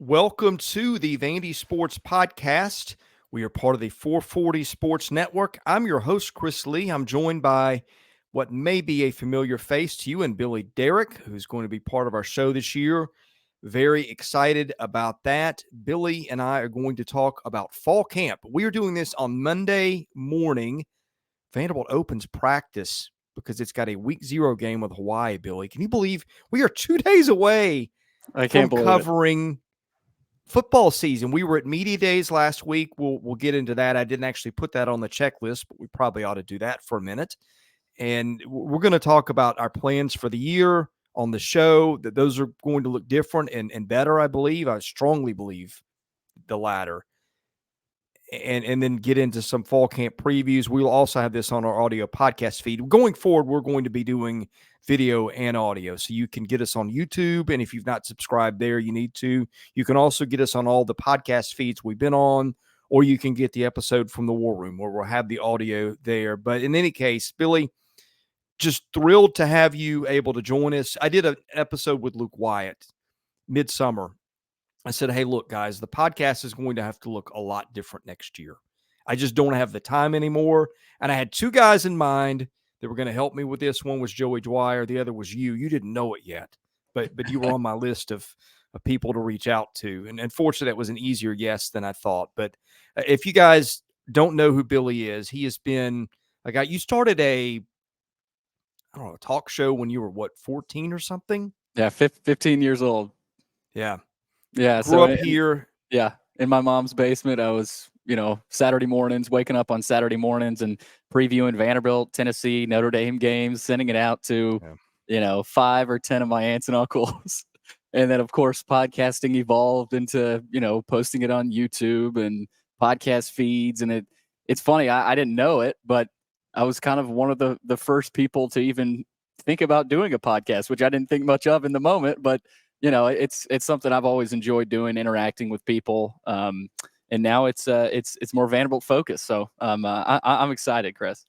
Welcome to the VandySports Podcast. We are part of the 440 Sports Network. I'm your host, Chris Lee. I'm joined by what may be a familiar face to you and Billy Derrick, who's going to be part of our show this year. Very excited about that. Billy and I are going to talk about fall camp. We are doing this on Monday morning. Vanderbilt opens practice because it's got a week 0 game with Hawaii, Billy. Can you believe we are 2 days away I from can't believe it. covering football season? We were at media days last week. We'll get into that. I didn't actually put that on the checklist, but we probably ought to do that for a minute. And we're going to talk about our plans for the year on the show. That those are going to look different and better, I believe. I strongly believe the latter. And then get into some fall camp previews. We'll also have this on our audio podcast feed. Going forward, we're going to be doing video and audio. So you can get us on YouTube. And if you've not subscribed there, you need to. You can also get us on all the podcast feeds we've been on, or you can get the episode from the War Room where we'll have the audio there. But in any case, Billy, just thrilled to have you able to join us. I did an episode with Luke Wyatt midsummer. I said, hey, look, guys, the podcast is going to have to look a lot different next year. I just don't have the time anymore. And I had 2 guys in mind that were going to help me with this. One was Joey Dwyer. The other was you. You didn't know it yet, but you were on my list of people to reach out to. And unfortunately, that was an easier yes than I thought. But if you guys don't know who Billy is, he has been a guy. You started a talk show when you were, 14 or something? Yeah, 15 years old. Yeah. Yeah. Grew up here. Yeah. In my mom's basement, I was, Saturday mornings, waking up on Saturday mornings and previewing Vanderbilt, Tennessee, Notre Dame games, sending it out to, 5 or 10 of my aunts and uncles. And then, of course, podcasting evolved into, posting it on YouTube and podcast feeds. And it's funny. I didn't know it, but I was kind of one of the first people to even think about doing a podcast, which I didn't think much of in the moment, but it's something I've always enjoyed doing, interacting with people. And now it's more Vanderbilt focused. So I'm excited, Chris.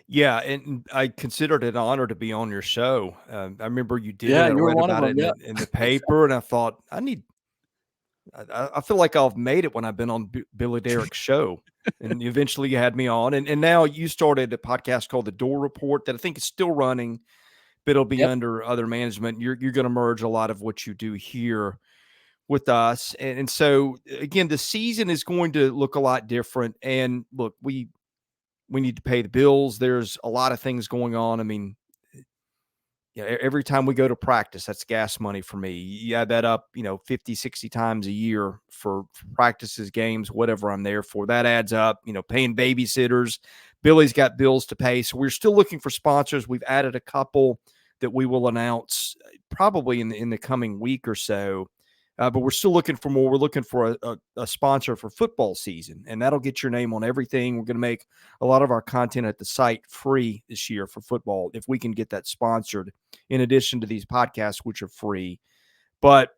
Yeah, and I considered it an honor to be on your show. I remember you did Yeah, it. I you were read one of about them. it in the paper, and I thought, I feel like I've made it when I've been on Billy Derrick's show. And eventually you had me on. And now you started a podcast called The Door Report that I think is still running, but it'll be Yep. under other management. You're going to merge a lot of what you do here with us. And so, again, the season is going to look a lot different. And look, we need to pay the bills. There's a lot of things going on. I mean, every time we go to practice, that's gas money for me. You add that up, 50, 60 times a year for practices, games, whatever I'm there for. That adds up, paying babysitters. Billy's got bills to pay. So we're still looking for sponsors. We've added a couple that we will announce probably in the coming week or so. But we're still looking for more. We're looking for a sponsor for football season, and that'll get your name on everything. We're going to make a lot of our content at the site free this year for football, if we can get that sponsored, in addition to these podcasts, which are free. But,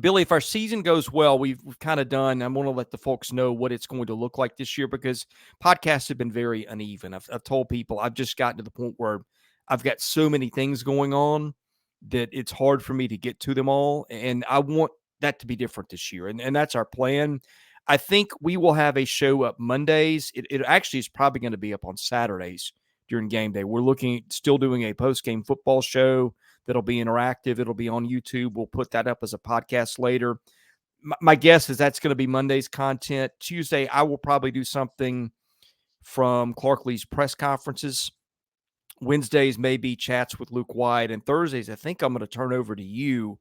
Billy, if our season goes well, we've kind of done. I want to let the folks know what it's going to look like this year, because podcasts have been very uneven. I've told people I've just gotten to the point where I've got so many things going on that it's hard for me to get to them all. And I want that to be different this year. And that's our plan. I think we will have a show up Mondays. It actually is probably going to be up on Saturdays during game day. We're still doing a post-game football show that'll be interactive. It'll be on YouTube. We'll put that up as a podcast later. My guess is that's going to be Monday's content. Tuesday, I will probably do something from Clark Lee's press conferences. Wednesdays may be chats with Luke Wyatt, and Thursdays I think I'm going to turn over to you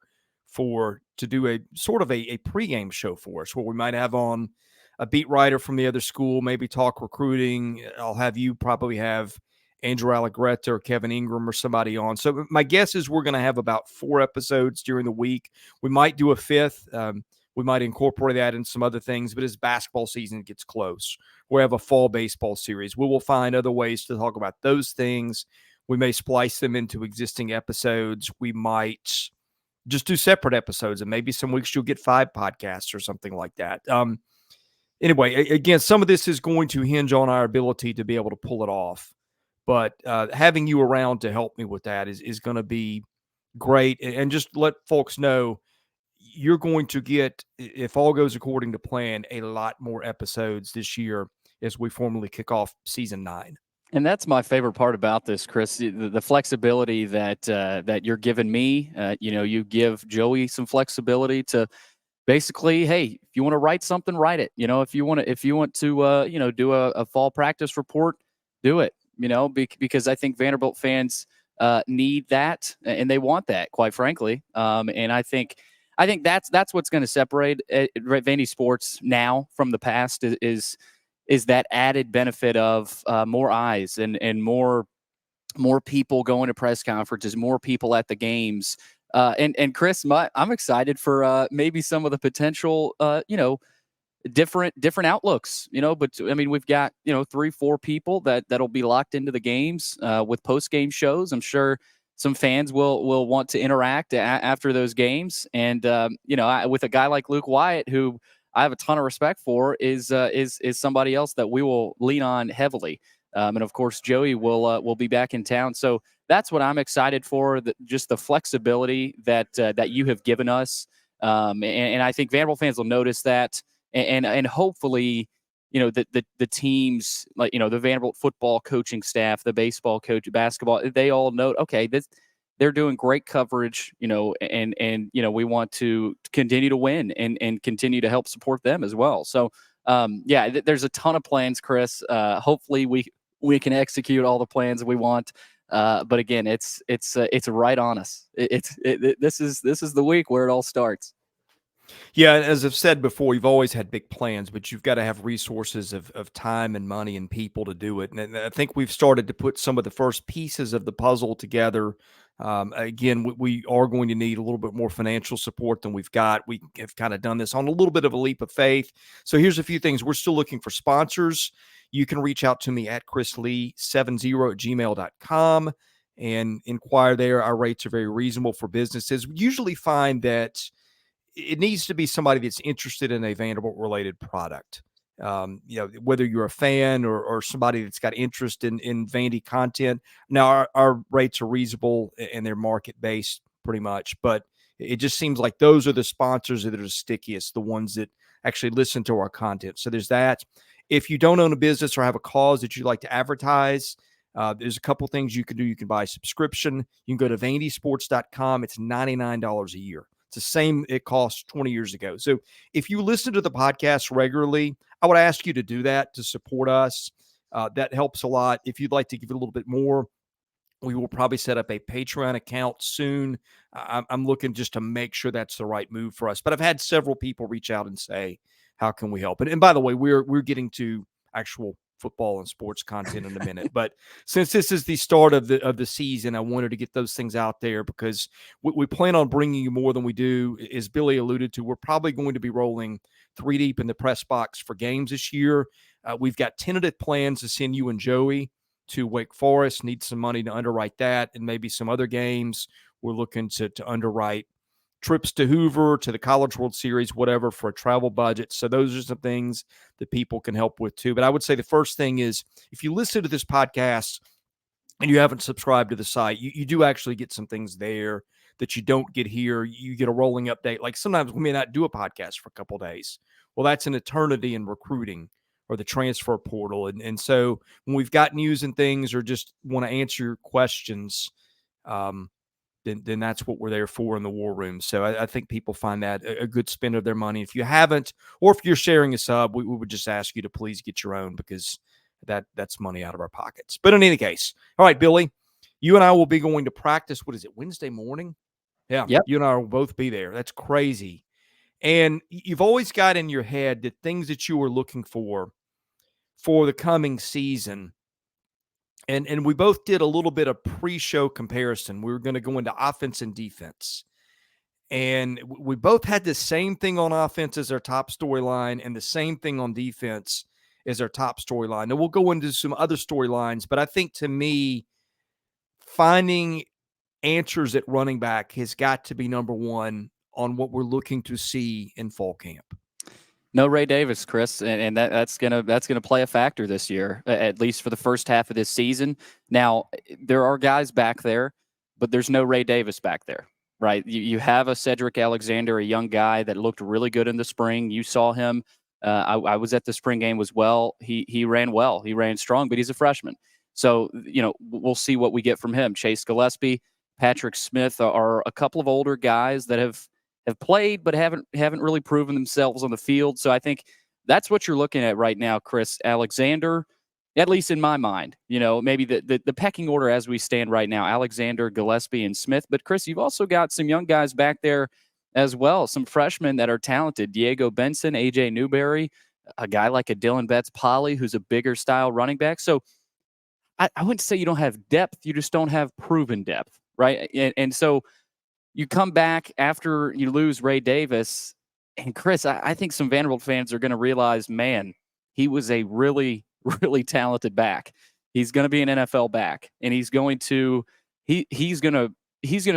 to do a sort of a pregame show for us, where we might have on a beat writer from the other school, maybe talk recruiting. I'll have you probably have Andrew Allegretta or Kevin Ingram or somebody on. So my guess is we're going to have about 4 episodes during the week. We might do a 5th. We might incorporate that in some other things, but as basketball season gets close, we'll have a fall baseball series. We will find other ways to talk about those things. We may splice them into existing episodes. We might just do separate episodes, and maybe some weeks you'll get 5 podcasts or something like that. Anyway, again, some of this is going to hinge on our ability to be able to pull it off. But having you around to help me with that is going to be great. And just let folks know, you're going to get, if all goes according to plan, a lot more episodes this year as we formally kick off season 9. And that's my favorite part about this, Chris. The flexibility that you're giving me. You give Joey some flexibility to basically, hey, if you want to write something, write it. If you want to, do a fall practice report, do it. Because I think Vanderbilt fans need that and they want that, quite frankly. And I think that's what's going to separate Vandy Sports now from the past is that added benefit of more eyes and more people going to press conferences, more people at the games. And Chris, I'm excited for maybe some of the potential, different outlooks, but I mean, we've got, 3-4 people that'll be locked into the games with post-game shows. I'm sure some fans will want to interact after those games. And, with a guy like Luke Wyatt, who I have a ton of respect for, is somebody else that we will lean on heavily. And of course, Joey will be back in town. So that's what I'm excited for. Just the flexibility that you have given us. And I think Vanderbilt fans will notice that. And hopefully, the teams, like, the Vanderbilt football coaching staff, the baseball coach, basketball, they all know, okay, they're doing great coverage, and we want to continue to win and continue to help support them as well. So, there's a ton of plans, Chris. Hopefully we can execute all the plans we want. But again, it's right on us. This is the week where it all starts. Yeah, as I've said before, you've always had big plans, but you've got to have resources of time and money and people to do it. And I think we've started to put some of the first pieces of the puzzle together. Again, we are going to need a little bit more financial support than we've got. We have kind of done this on a little bit of a leap of faith. So here's a few things. We're still looking for sponsors. You can reach out to me at chrislee70@gmail.com and inquire there. Our rates are very reasonable for businesses. We usually find that it needs to be somebody that's interested in a Vanderbilt related product. Whether you're a fan or somebody that's got interest in Vandy content. Now our rates are reasonable and they're market based pretty much, but it just seems like those are the sponsors that are the stickiest, the ones that actually listen to our content. So there's that. If you don't own a business or have a cause that you'd like to advertise, there's a couple things you can do. You can buy a subscription. You can go to VandySports.com. It's $99 a year. It's the same it cost 20 years ago. So if you listen to the podcast regularly, I would ask you to do that to support us. That helps a lot. If you'd like to give it a little bit more, we will probably set up a Patreon account soon. I'm looking just to make sure that's the right move for us. But I've had several people reach out and say, how can we help? And by the way, we're getting to actual football and sports content in a minute. But since this is the start of the season, I wanted to get those things out there because we plan on bringing you more than we do. As Billy alluded to, we're probably going to be rolling 3 deep in the press box for games this year. We've got tentative plans to send you and Joey to Wake Forest. Need some money to underwrite that and maybe some other games. We're looking to underwrite trips to Hoover, to the College World Series, whatever, for a travel budget. So those are some things that people can help with too. But I would say the first thing is if you listen to this podcast and you haven't subscribed to the site, you do actually get some things there that you don't get here. You get a rolling update. Like sometimes we may not do a podcast for a couple of days. Well, that's an eternity in recruiting or the transfer portal. And so when we've got news and things or just want to answer your questions, then that's what we're there for in the war room. So I think people find that a good spend of their money. If you haven't, or if you're sharing a sub, we would just ask you to please get your own because that's money out of our pockets. But in any case, all right, Billy, you and I will be going to practice. What is it, Wednesday morning? Yeah, yep. You and I will both be there. That's crazy. And you've always got in your head the things that you were looking for the coming season. And we both did a little bit of pre-show comparison. We were going to go into offense and defense. And we both had the same thing on offense as our top storyline and the same thing on defense as our top storyline. Now, we'll go into some other storylines, but I think to me, finding answers at running back has got to be number one on what we're looking to see in fall camp. No Ray Davis, Chris, and that's gonna play a factor this year, at least for the first half of this season. Now, there are guys back there, but there's no Ray Davis back there. right? You have a Cedric Alexander, a young guy that looked really good in the spring. You saw him. I was at the spring game as well. He ran well. He ran strong, but he's a freshman. So, we'll see what we get from him. Chase Gillespie, Patrick Smith are a couple of older guys that have played but haven't really proven themselves on the field. So I think that's what you're looking at right now, Chris. Alexander, at least in my mind, maybe the pecking order as we stand right now, Alexander, Gillespie, and Smith. But Chris, you've also got some young guys back there as well, some freshmen that are talented. Diego Benson, AJ Newberry, a guy like a Dylan Betts-Polley, who's a bigger style running back. So I wouldn't say you don't have depth, you just don't have proven depth, right? And so you come back after you lose Ray Davis, and Chris, I think some Vanderbilt fans are going to realize, man, he was a really, really talented back. He's going to be an NFL back, and he's going to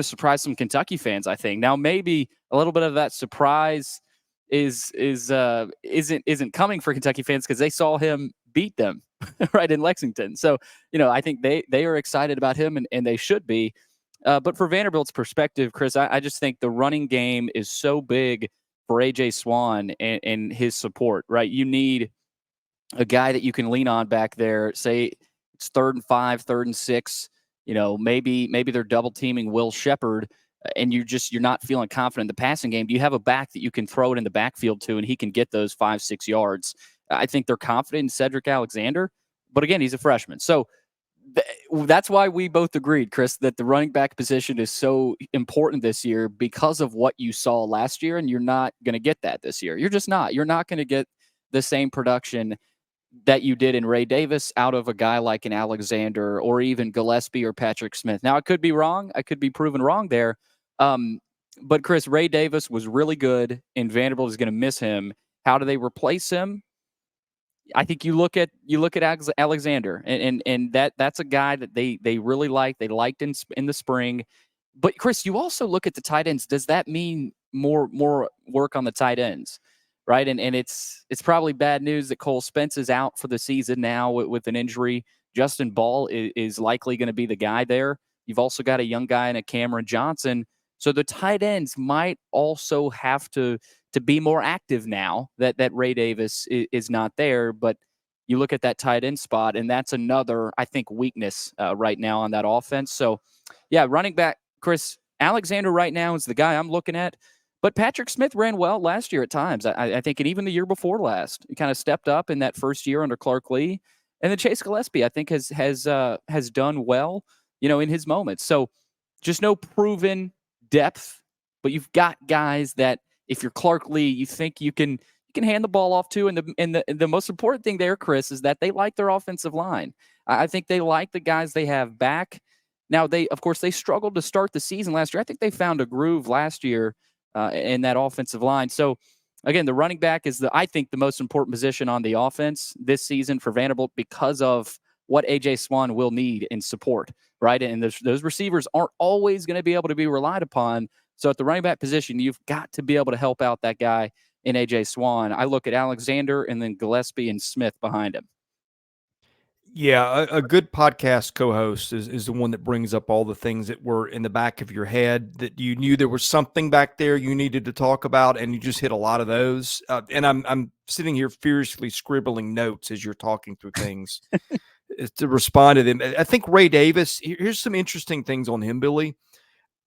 surprise some Kentucky fans, I think. Now, maybe a little bit of that surprise isn't coming for Kentucky fans because they saw him beat them right in Lexington. So, I think they are excited about him, and they should be. But for Vanderbilt's perspective, Chris, I just think the running game is so big for A.J. Swann and his support, right? You need a guy that you can lean on back there. Say it's 3rd and 5, 3rd and 6. Maybe they're double teaming Will Shepherd, and you're not feeling confident in the passing game. Do you have a back that you can throw it in the backfield to, and he can get those 5-6 yards? I think they're confident in Cedric Alexander, but again, he's a freshman. So that's why we both agreed, Chris, that the running back position is so important this year because of what you saw last year, and you're not going to get that this year. You're just not. You're not going to get the same production that you did in Ray Davis out of a guy like an Alexander or even Gillespie or Patrick Smith. Now, I could be wrong. I could be proven wrong there. But, Chris, Ray Davis was really good, and Vanderbilt is going to miss him. How do they replace him? I think you look at Alexander, and that's a guy that they really like. They liked in the spring. But, Chris, you also look at the tight ends. Does that mean more work on the tight ends? Right. And it's probably bad news that Cole Spence is out for the season now with an injury. Justin Ball is likely going to be the guy there. You've also got a young guy in a Cameron Johnson. So the tight ends might also have to be more active now that Ray Davis is not there. But you look at that tight end spot, and that's another, I think, weakness right now on that offense. So, yeah, running back, Chris, Alexander right now is the guy I'm looking at. But Patrick Smith ran well last year at times. I think, and even the year before last, he kind of stepped up in that first year under Clark Lee. And then Chase Gillespie, I think, has done well, in his moments. So just no proven depth, but you've got guys that if you're Clark Lee, you think you can hand the ball off to. And the most important thing there, Chris, is that they like their offensive line. I think they like the guys they have back. Now, they struggled to start the season last year. I think they found a groove last year in that offensive line. So, again, the running back is I think the most important position on the offense this season for Vanderbilt because of what A.J. Swann will need in support, right? And those receivers aren't always going to be able to be relied upon. So at the running back position, you've got to be able to help out that guy in A.J. Swann. I look at Alexander and then Gillespie and Smith behind him. Yeah, a good podcast co-host is the one that brings up all the things that were in the back of your head that you knew there was something back there you needed to talk about, and you just hit a lot of those. And I'm sitting here furiously scribbling notes as you're talking through things to respond to them. I think Ray Davis, here's some interesting things on him, Billy.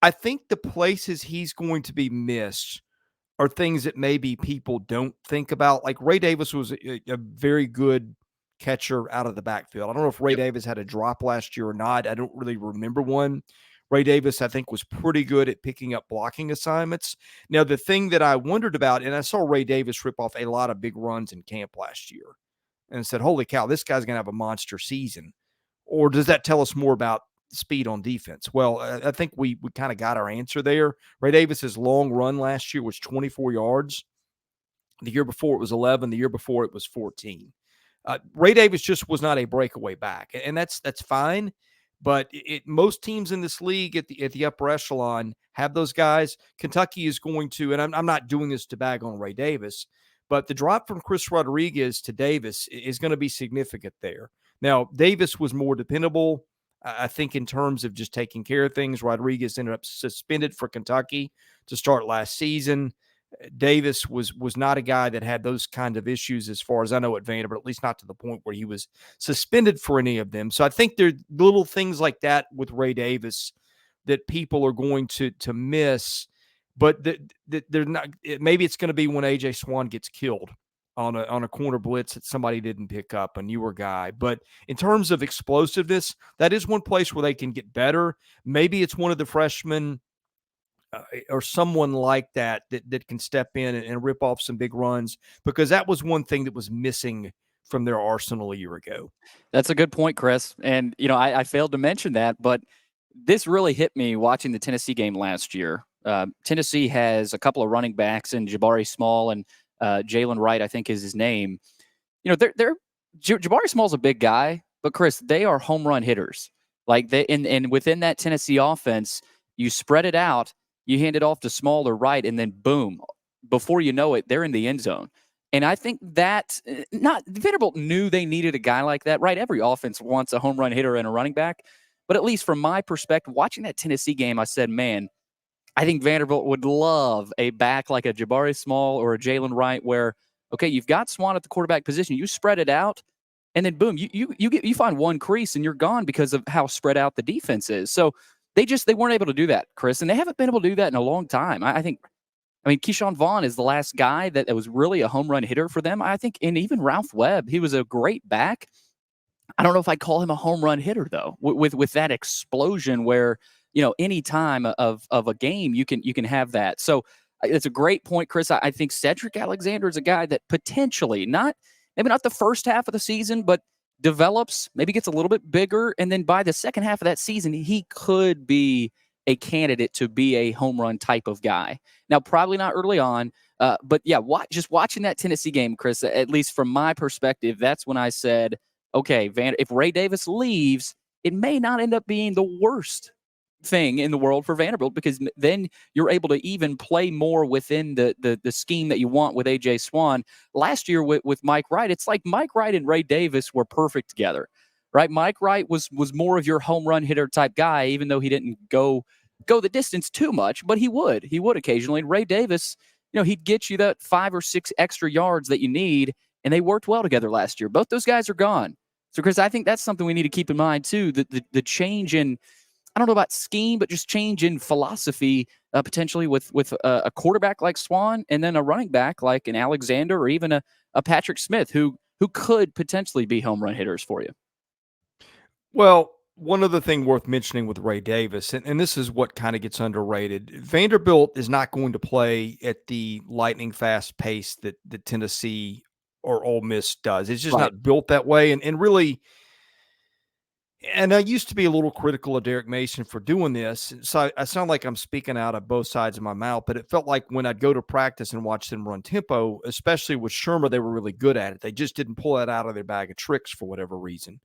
I think the places he's going to be missed are things that maybe people don't think about. Like Ray Davis was a very good catcher out of the backfield. I don't know if Ray Davis had a drop last year or not. I don't really remember one. Ray Davis, I think, was pretty good at picking up blocking assignments. Now, the thing that I wondered about, and I saw Ray Davis rip off a lot of big runs in camp last year and said, holy cow, this guy's going to have a monster season. Or does that tell us more about speed on defense? Well, I think we kind of got our answer there. Ray Davis's long run last year was 24 yards. The year before it was 11. The year before it was 14. Ray Davis just was not a breakaway back, and that's fine. But most teams in this league at the upper echelon have those guys. Kentucky is going to, and I'm not doing this to bag on Ray Davis, but the drop from Chris Rodriguez to Davis is going to be significant there. Now, Davis was more dependable. I think in terms of just taking care of things, Rodriguez ended up suspended for Kentucky to start last season. Davis was not a guy that had those kind of issues as far as I know at Vanderbilt, at least not to the point where he was suspended for any of them. So I think there are little things like that with Ray Davis that people are going to miss, but they're not. Maybe it's going to be when AJ Swann gets killed on a corner blitz that somebody didn't pick up, a newer guy. But in terms of explosiveness, that is one place where they can get better. Maybe it's one of the freshmen or someone like that can step in and rip off some big runs, because that was one thing that was missing from their arsenal a year ago. That's a good point, Chris. And, I failed to mention that, but this really hit me watching the Tennessee game last year. Tennessee has a couple of running backs in Jabari Small and Jalen Wright, I think is his name. Jabari Small's a big guy, but Chris, they are home run hitters. Like and within that Tennessee offense, you spread it out, you hand it off to Small or Wright, and then boom, before you know it, they're in the end zone. And I think that Vanderbilt knew they needed a guy like that, right? Every offense wants a home run hitter and a running back. But at least from my perspective, watching that Tennessee game, I said, man, I think Vanderbilt would love a back like a Jabari Small or a Jalen Wright where, okay, you've got Swann at the quarterback position. You spread it out, and then boom, you find one crease and you're gone because of how spread out the defense is. So they weren't able to do that, Chris, and they haven't been able to do that in a long time. I mean, Keyshawn Vaughn is the last guy that was really a home run hitter for them. I think, and even Ralph Webb, he was a great back. I don't know if I'd call him a home run hitter though, with that explosion where, any time of a game you can have that. So it's a great point, Chris. I think Cedric Alexander is a guy that potentially maybe not the first half of the season, but develops, maybe gets a little bit bigger, and then by the second half of that season, he could be a candidate to be a home run type of guy. Now, probably not early on, but yeah, just watching that Tennessee game, Chris, at least from my perspective, that's when I said, okay, if Ray Davis leaves, it may not end up being the worst thing in the world for Vanderbilt, because then you're able to even play more within the scheme that you want with AJ Swann. Last year with Mike Wright, it's like Mike Wright and Ray Davis were perfect together, right? Mike Wright was more of your home run hitter type guy, even though he didn't go the distance too much, but he would occasionally. And Ray Davis, he'd get you that 5 or 6 extra yards that you need, and they worked well together last year. Both those guys are gone. So, Chris, I think that's something we need to keep in mind, too, the change in, I don't know about scheme, but just change in philosophy, potentially with a quarterback like Swann, and then a running back like an Alexander or even a Patrick Smith who could potentially be home run hitters for you. Well, one other thing worth mentioning with Ray Davis, and this is what kind of gets underrated, Vanderbilt is not going to play at the lightning fast pace that Tennessee or Ole Miss does. It's just not built that way. And really, and I used to be a little critical of Derek Mason for doing this. So I sound like I'm speaking out of both sides of my mouth, but it felt like when I'd go to practice and watch them run tempo, especially with Shurmer, they were really good at it. They just didn't pull that out of their bag of tricks for whatever reason.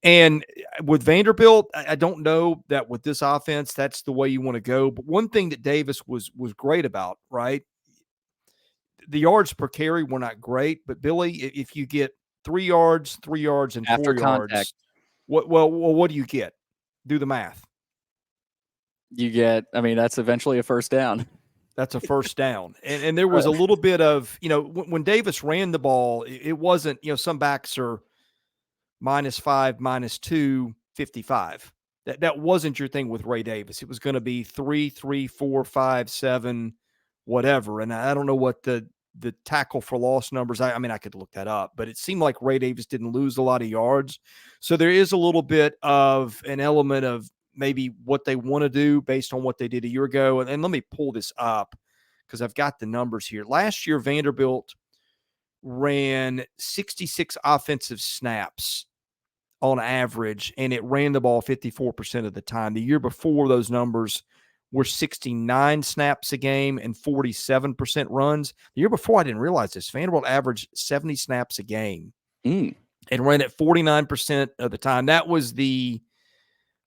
And with Vanderbilt, I don't know that with this offense, that's the way you want to go. But one thing that Davis was great about, right? The yards per carry were not great, but Billy, if you get 3 yards, and after 4 contact, yards, what do you get? Do the math. You get, that's eventually a first down. That's a first down. And there was a little bit of, when Davis ran the ball, it wasn't, some backs are -5, -2, 55. That wasn't your thing with Ray Davis. It was going to be 3, 3, 4, 5, 7, whatever. And I don't know what the tackle for loss numbers. I mean, I could look that up, but it seemed like Ray Davis didn't lose a lot of yards. So there is a little bit of an element of maybe what they want to do based on what they did a year ago. And let me pull this up because I've got the numbers here. Last year, Vanderbilt ran 66 offensive snaps on average, and it ran the ball 54% of the time. The year before, those numbers were 69 snaps a game and 47% runs. The year before, I didn't realize this, Vanderbilt averaged 70 snaps a game and ran at 49% of the time. That was the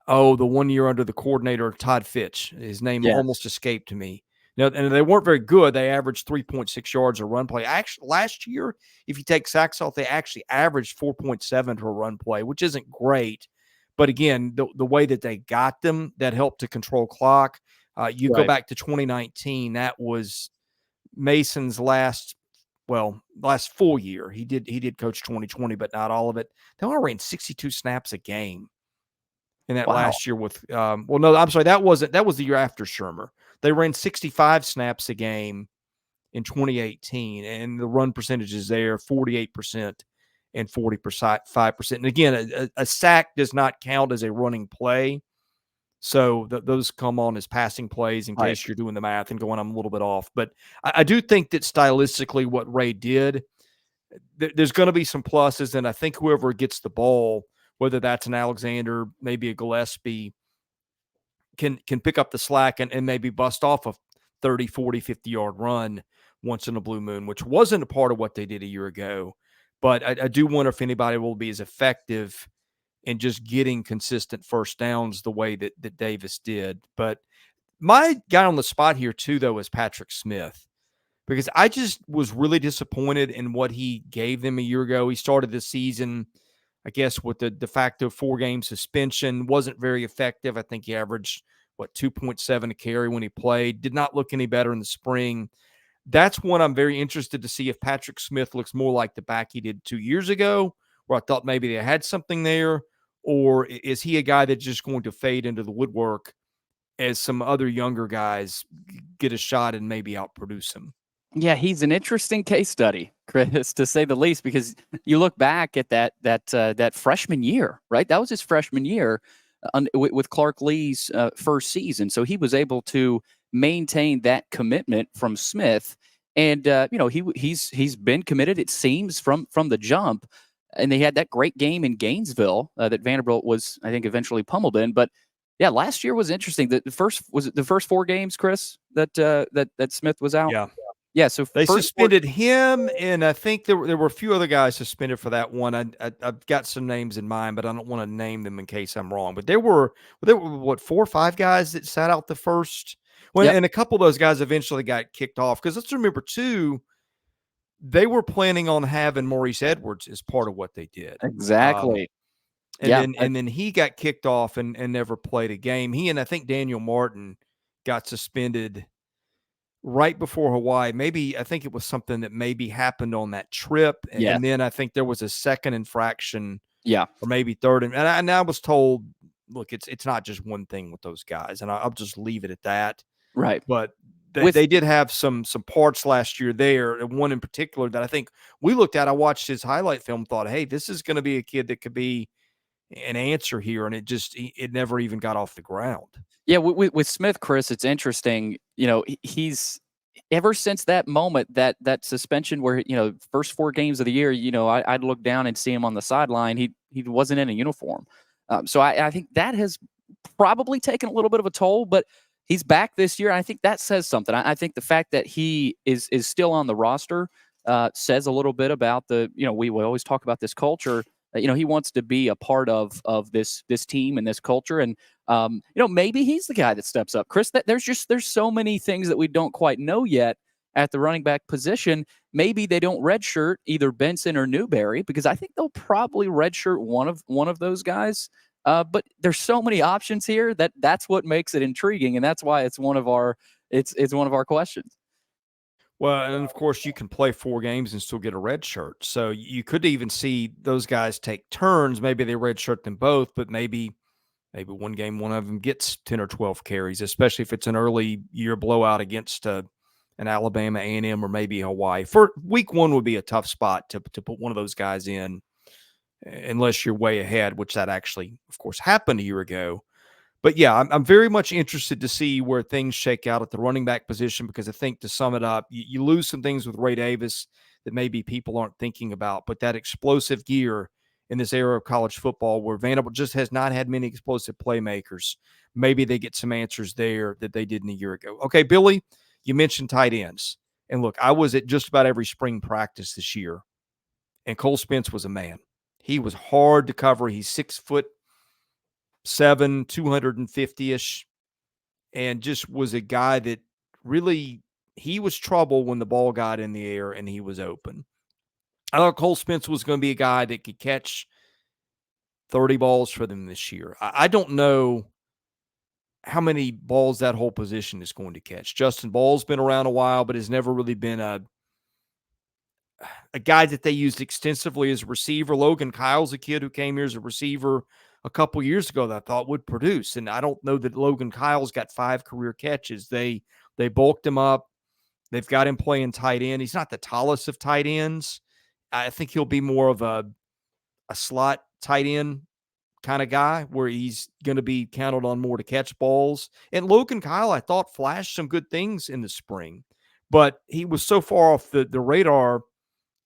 1 year under the coordinator, Todd Fitch. His name almost escaped me. Now, and they weren't very good. They averaged 3.6 yards a run play. Actually, last year, if you take sacks off, they actually averaged 4.7 to a run play, which isn't great. But again, the way that they got them, that helped to control clock. You go back to 2019, that was Mason's last full year. He did coach 2020, but not all of it. They only ran 62 snaps a game in that Wow. last year with no, I'm sorry, that was the year after Shurmer. They ran 65 snaps a game in 2018, and the run percentages there 48% and 45%. And again, a sack does not count as a running play. So those come on as passing plays in case you're doing the math and going, I'm a little bit off. But I do think that stylistically what Ray did, there's going to be some pluses. And I think whoever gets the ball, whether that's an Alexander, maybe a Gillespie, can pick up the slack and maybe bust off a 30, 40, 50-yard run once in a blue moon, which wasn't a part of what they did a year ago. But I do wonder if anybody will be as effective and just getting consistent first downs the way that Davis did. But my guy on the spot here too, though, is Patrick Smith, because I just was really disappointed in what he gave them a year ago. He started the season, I guess, with the de facto 4-game suspension, wasn't very effective. I think he averaged 2.7 a carry when he played, did not look any better in the spring. That's one I'm very interested to see if Patrick Smith looks more like the back he did 2 years ago, where I thought maybe they had something there, or is he a guy that's just going to fade into the woodwork as some other younger guys get a shot and maybe outproduce him? Yeah, he's an interesting case study, Chris, to say the least, because you look back at that freshman year, right? That was his freshman year with Clark Lee's first season, so he was able to maintain that commitment from Smith, and he's been committed, it seems, from the jump. And they had that great game in Gainesville that Vanderbilt was, I think, eventually pummeled in. But yeah, last year was interesting. The first 4 games, Chris, that Smith was out. Yeah. Yeah, so They suspended him, and I think there were a few other guys suspended for that one. I've got some names in mind, but I don't want to name them in case I'm wrong. But there were 4 or 5 guys that sat out the first. Well, Yep. and a couple of those guys eventually got kicked off, because let's remember too, they were planning on having Maurice Edwards as part of what they did. Exactly. And then he got kicked off and never played a game. He and I think Daniel Martin got suspended right before Hawaii. Maybe I think it was something that maybe happened on that trip. And then I think there was a second infraction. Yeah. Or maybe third. And I was told, look, it's not just one thing with those guys. And I'll just leave it at that. Right. But they did have some parts last year there. One in particular that I think we looked at. I watched his highlight film, thought, hey, this is going to be a kid that could be an answer here. And it never even got off the ground. Yeah, with Smith, Chris, it's interesting. He's ever since that moment, that suspension where first 4 games of the year, I'd look down and see him on the sideline. He wasn't in a uniform, so I think that has probably taken a little bit of a toll. But he's back this year. I think that says something. I think the fact that he is still on the roster says a little bit about we always talk about this culture. He wants to be a part of this team and this culture, and maybe he's the guy that steps up. Chris, there's so many things that we don't quite know yet at the running back position. Maybe they don't redshirt either Benson or Newberry, because I think they'll probably redshirt one of those guys. But there's so many options here that's what makes it intriguing, and that's why it's one of our questions. Well, and of course, you can play 4 games and still get a red shirt. So you could even see those guys take turns. Maybe they red shirt them both, but maybe one game one of them gets 10 or 12 carries, especially if it's an early year blowout against an Alabama A&M or maybe Hawaii. For week 1 would be a tough spot to put one of those guys in, unless you're way ahead, which that actually, of course, happened a year ago. But yeah, I'm very much interested to see where things shake out at the running back position, because I think, to sum it up, you lose some things with Ray Davis that maybe people aren't thinking about, but that explosive gear in this era of college football where Vanderbilt just has not had many explosive playmakers, maybe they get some answers there that they didn't a year ago. Okay, Billy, you mentioned tight ends. And look, I was at just about every spring practice this year, and Cole Spence was a man. He was hard to cover. He's 6'7", 250-ish, and just was a guy that really, he was trouble when the ball got in the air and he was open. I thought Cole Spence was going to be a guy that could catch 30 balls for them this year. I don't know how many balls that whole position is going to catch. Justin Ball's been around a while, but has never really been a guy that they used extensively as a receiver. Logan Kyle's a kid who came here as a receiver a couple years ago that I thought would produce. And I don't know that Logan Kyle's got 5 career catches. They bulked him up. They've got him playing tight end. He's not the tallest of tight ends. I think he'll be more of a slot tight end kind of guy where he's going to be counted on more to catch balls. And Logan Kyle, I thought, flashed some good things in the spring, but he was so far off the radar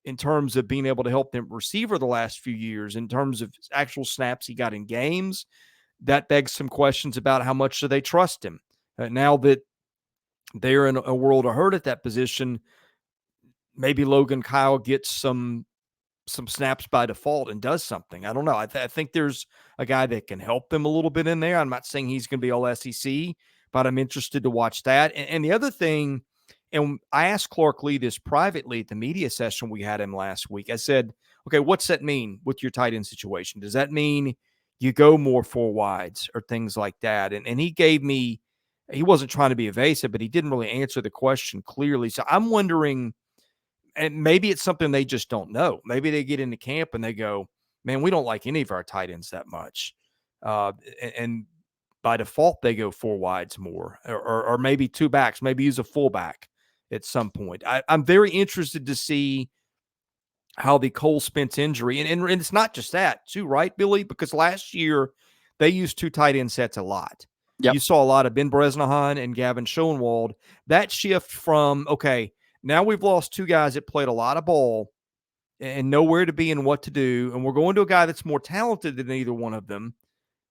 in terms of being able to help them receiver the last few years, in terms of actual snaps he got in games. That begs some questions about how much do they trust him. Now that they're in a world of hurt at that position, maybe Logan Kyle gets some snaps by default and does something. I don't know. I think there's a guy that can help them a little bit in there. I'm not saying he's going to be all SEC, but I'm interested to watch that. And the other thing, and I asked Clark Lee this privately at the media session we had him last week. I said, okay, what's that mean with your tight end situation? Does that mean you go more 4 wides or things like that? And he gave me, he wasn't trying to be evasive, but he didn't really answer the question clearly. So I'm wondering, and maybe it's something they just don't know. Maybe they get into camp and they go, man, we don't like any of our tight ends that much. And by default, they go 4 wides more, or maybe 2 backs, maybe use a fullback at some point. I'm very interested to see how the Cole Spence injury, and it's not just that too, right, Billy? Because last year they used 2 tight end sets a lot. Yep. You saw a lot of Ben Bresnahan and Gavin Schoenwald. That shift from, okay, now we've lost 2 guys that played a lot of ball and know where to be and what to do, and we're going to a guy that's more talented than either one of them,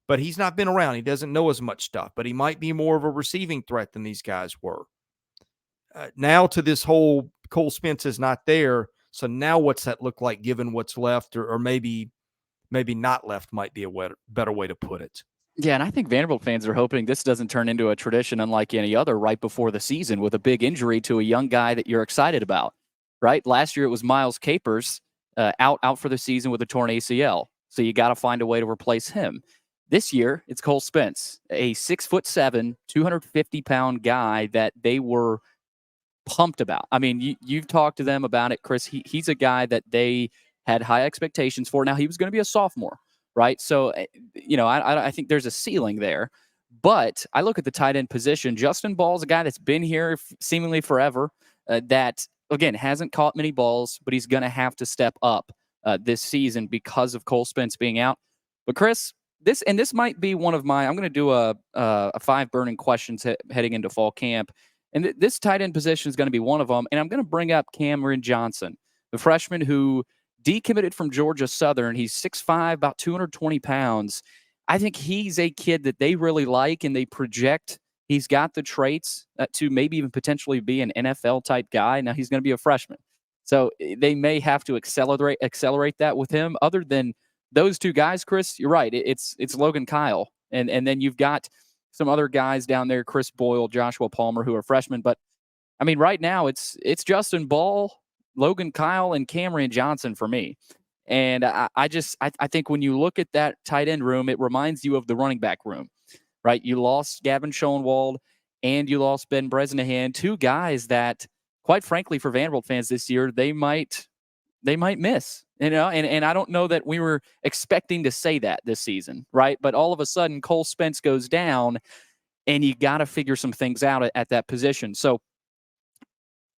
but he's not been around. He doesn't know as much stuff, but he might be more of a receiving threat than these guys were. Now to this whole Cole Spence is not there, so now what's that look like given what's left, or maybe not left might be a better way to put it. Yeah, and I think Vanderbilt fans are hoping this doesn't turn into a tradition unlike any other right before the season with a big injury to a young guy that you're excited about, right? Last year it was Miles Capers out for the season with a torn ACL, so you got to find a way to replace him. This year it's Cole Spence, a 6'7", 250-pound guy that they were pumped about. I mean, you've talked to them about it, Chris. He's a guy that they had high expectations for. Now he was going to be a sophomore. Right. So, I think there's a ceiling there. But I look at the tight end position. Justin Ball's a guy that's been here seemingly forever, that, again, hasn't caught many balls, but he's going to have to step up this season because of Cole Spence being out. But, Chris, this might be one of my – I'm going to do a 5 burning questions heading into fall camp. And this tight end position is going to be one of them. And I'm going to bring up Cameron Johnson, the freshman who – decommitted from Georgia Southern. He's 6'5", about 220 pounds. I think he's a kid that they really like, and they project he's got the traits to maybe even potentially be an NFL-type guy. Now, he's going to be a freshman. So they may have to accelerate that with him. Other than those 2 guys, Chris, you're right. It's Logan Kyle. And then you've got some other guys down there, Chris Boyle, Joshua Palmer, who are freshmen. But, I mean, right now it's Justin Ball, Logan Kyle, and Cameron Johnson for me. And I think when you look at that tight end room, it reminds you of the running back room, right? You lost Gavin Schoenwald and you lost Ben Bresnahan, 2 guys that, quite frankly, for Vanderbilt fans this year, they might miss, and I don't know that we were expecting to say that this season, right? But all of a sudden, Cole Spence goes down, and you got to figure some things out at that position. So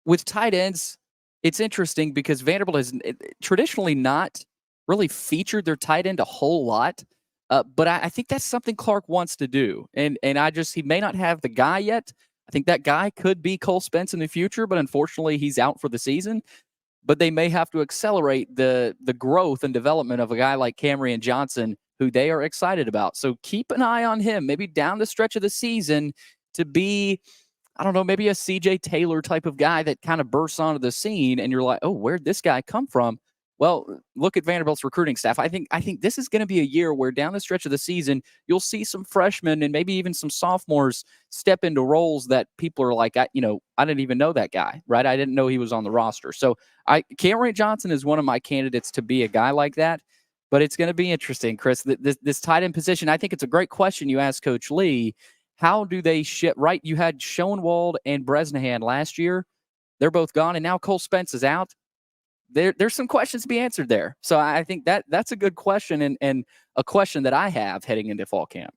with tight ends, it's interesting because Vanderbilt has traditionally not really featured their tight end a whole lot, but I think that's something Clark wants to do. And he may not have the guy yet. I think that guy could be Cole Spence in the future, but unfortunately he's out for the season. But they may have to accelerate the growth and development of a guy like Cameron Johnson, who they are excited about. So keep an eye on him, maybe down the stretch of the season, to be, I don't know, maybe a CJ Taylor type of guy that kind of bursts onto the scene and you're like, oh, where'd this guy come from? Well, look at Vanderbilt's recruiting staff. I think this is going to be a year where down the stretch of the season, you'll see some freshmen and maybe even some sophomores step into roles that people are like, I didn't even know that guy, right? I didn't know he was on the roster. So Cameron Johnson is one of my candidates to be a guy like that. But it's going to be interesting, Chris. This tight end position, I think it's a great question you asked Coach Lee. How do they ship? Right, you had Schoenwald and Bresnahan last year. They're both gone, and now Cole Spence is out. There's some questions to be answered there. So I think that's a good question and a question that I have heading into fall camp.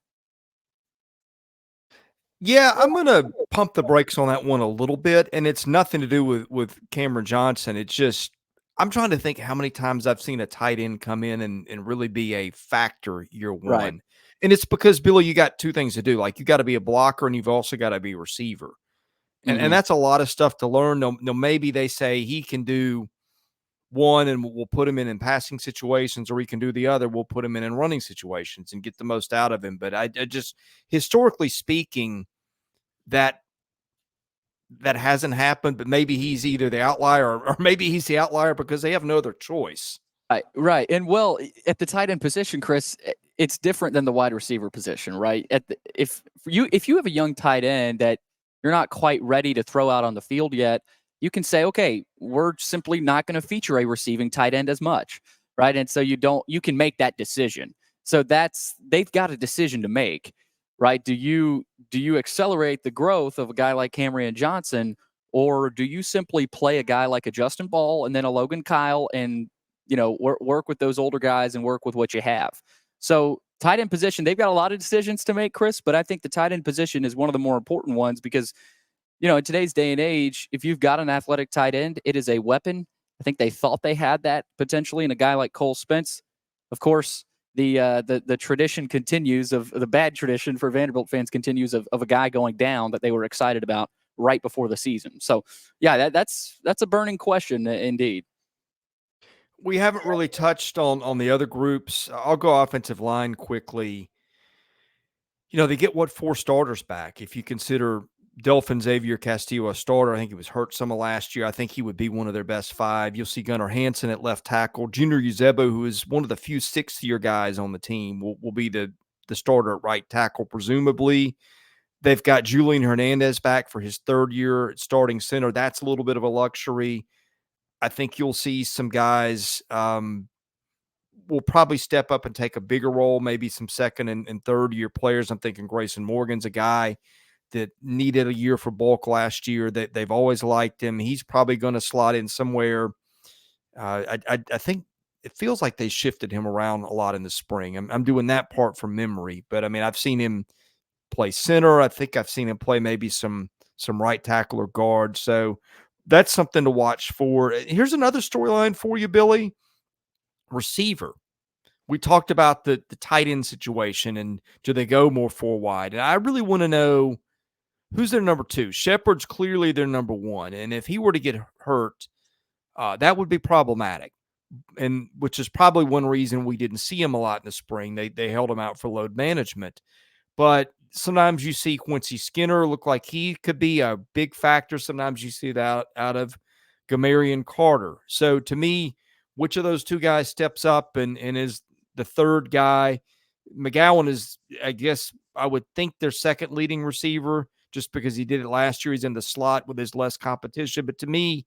Yeah, I'm going to pump the brakes on that one a little bit, and it's nothing to do with Cameron Johnson. It's just I'm trying to think how many times I've seen a tight end come in and really be a factor year one. Right. And it's because, Billy, you got two things to do. Like, you got to be a blocker, and you've also got to be a receiver. And that's a lot of stuff to learn. No, maybe they say he can do one and we'll put him in passing situations, or he can do the other. We'll put him in running situations and get the most out of him. But I just, historically speaking, that hasn't happened, but maybe he's either the outlier or maybe he's the outlier because they have no other choice. Right. And well, at the tight end position, Chris, it's different than the wide receiver position, right? If you have a young tight end that you're not quite ready to throw out on the field yet, you can say, okay, we're simply not going to feature a receiving tight end as much, right? And so you can make that decision. So they've got a decision to make, right? Do you accelerate the growth of a guy like Cameron Johnson, or do you simply play a guy like a Justin Ball and then a Logan Kyle and work with those older guys and work with what you have? So tight end position, they've got a lot of decisions to make, Chris, but I think the tight end position is one of the more important ones because, in today's day and age, if you've got an athletic tight end, it is a weapon. I think they thought they had that potentially in a guy like Cole Spence. Of course, the tradition continues of the bad tradition for Vanderbilt fans continues of a guy going down that they were excited about right before the season. So, yeah, that's a burning question indeed. We haven't really touched on the other groups. I'll go offensive line quickly. They get 4 starters back. If you consider Delphin Xavier Castillo a starter, I think he was hurt some of last year. I think he would be one of their best 5. You'll see Gunnar Hansen at left tackle. Junior Uzebo, who is one of the few 6th-year guys on the team, will be the starter at right tackle, presumably. They've got Julian Hernandez back for his 3rd year at starting center. That's a little bit of a luxury. I think you'll see some guys will probably step up and take a bigger role, maybe some 2nd and 3rd year players. I'm thinking Grayson Morgan's a guy that needed a year for bulk last year. That they've always liked him. He's probably going to slot in somewhere. I think it feels like they shifted him around a lot in the spring. I'm doing that part from memory, but I mean, I've seen him play center. I think I've seen him play maybe some right tackle or guard. So that's something to watch for. Here's another storyline for you, Billy. Receiver. We talked about the tight end situation and do they go more 4 wide? And I really want to know who's their number 2. Shepard's clearly their number 1. And if he were to get hurt, that would be problematic. And which is probably one reason we didn't see him a lot in the spring. They held him out for load management. But sometimes you see Quincy Skinner look like he could be a big factor. Sometimes you see that out of Gamarian Carter. So to me, which of those 2 guys steps up and is the 3rd guy? McGowan is, I guess, I would think their 2nd leading receiver just because he did it last year. He's in the slot with his less competition. But to me,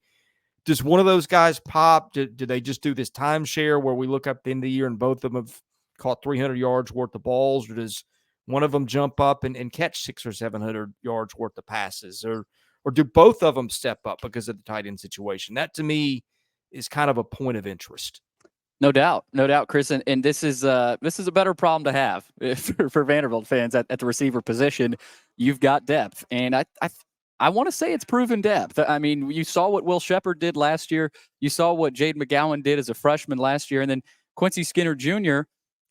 does one of those guys pop? Do they just do this timeshare where we look up at the end of the year and both of them have caught 300 yards worth of balls? Or does one of them jump up and catch 600 or 700 yards worth of passes? Or do both of them step up because of the tight end situation? That, to me, is kind of a point of interest. No doubt, Chris, and this is a better problem to have for Vanderbilt fans at the receiver position. You've got depth, and I want to say it's proven depth. I mean, you saw what Will Shepard did last year. You saw what Jade McGowan did as a freshman last year, and then Quincy Skinner Jr.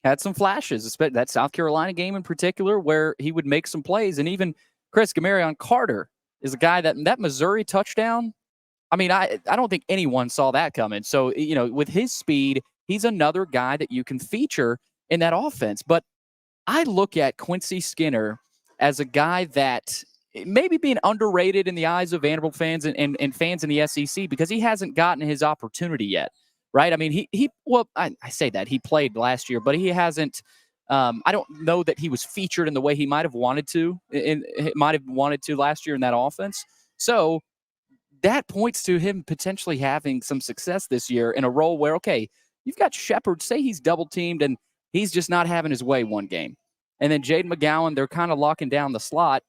had some flashes, especially that South Carolina game in particular, where he would make some plays, and even Chris Gamarion Carter is a guy that Missouri touchdown. I mean, I don't think anyone saw that coming. So, with his speed, he's another guy that you can feature in that offense. But I look at Quincy Skinner as a guy that maybe being underrated in the eyes of Vanderbilt fans and fans in the SEC because he hasn't gotten his opportunity yet, right? I mean, I say that. He played last year, but he hasn't I don't know that he was featured in the way he might have wanted to last year in that offense. So that points to him potentially having some success this year in a role where, okay, you've got Shepard, say he's double teamed and he's just not having his way one game. And then Jaden McGowan, they're kind of locking down the slot.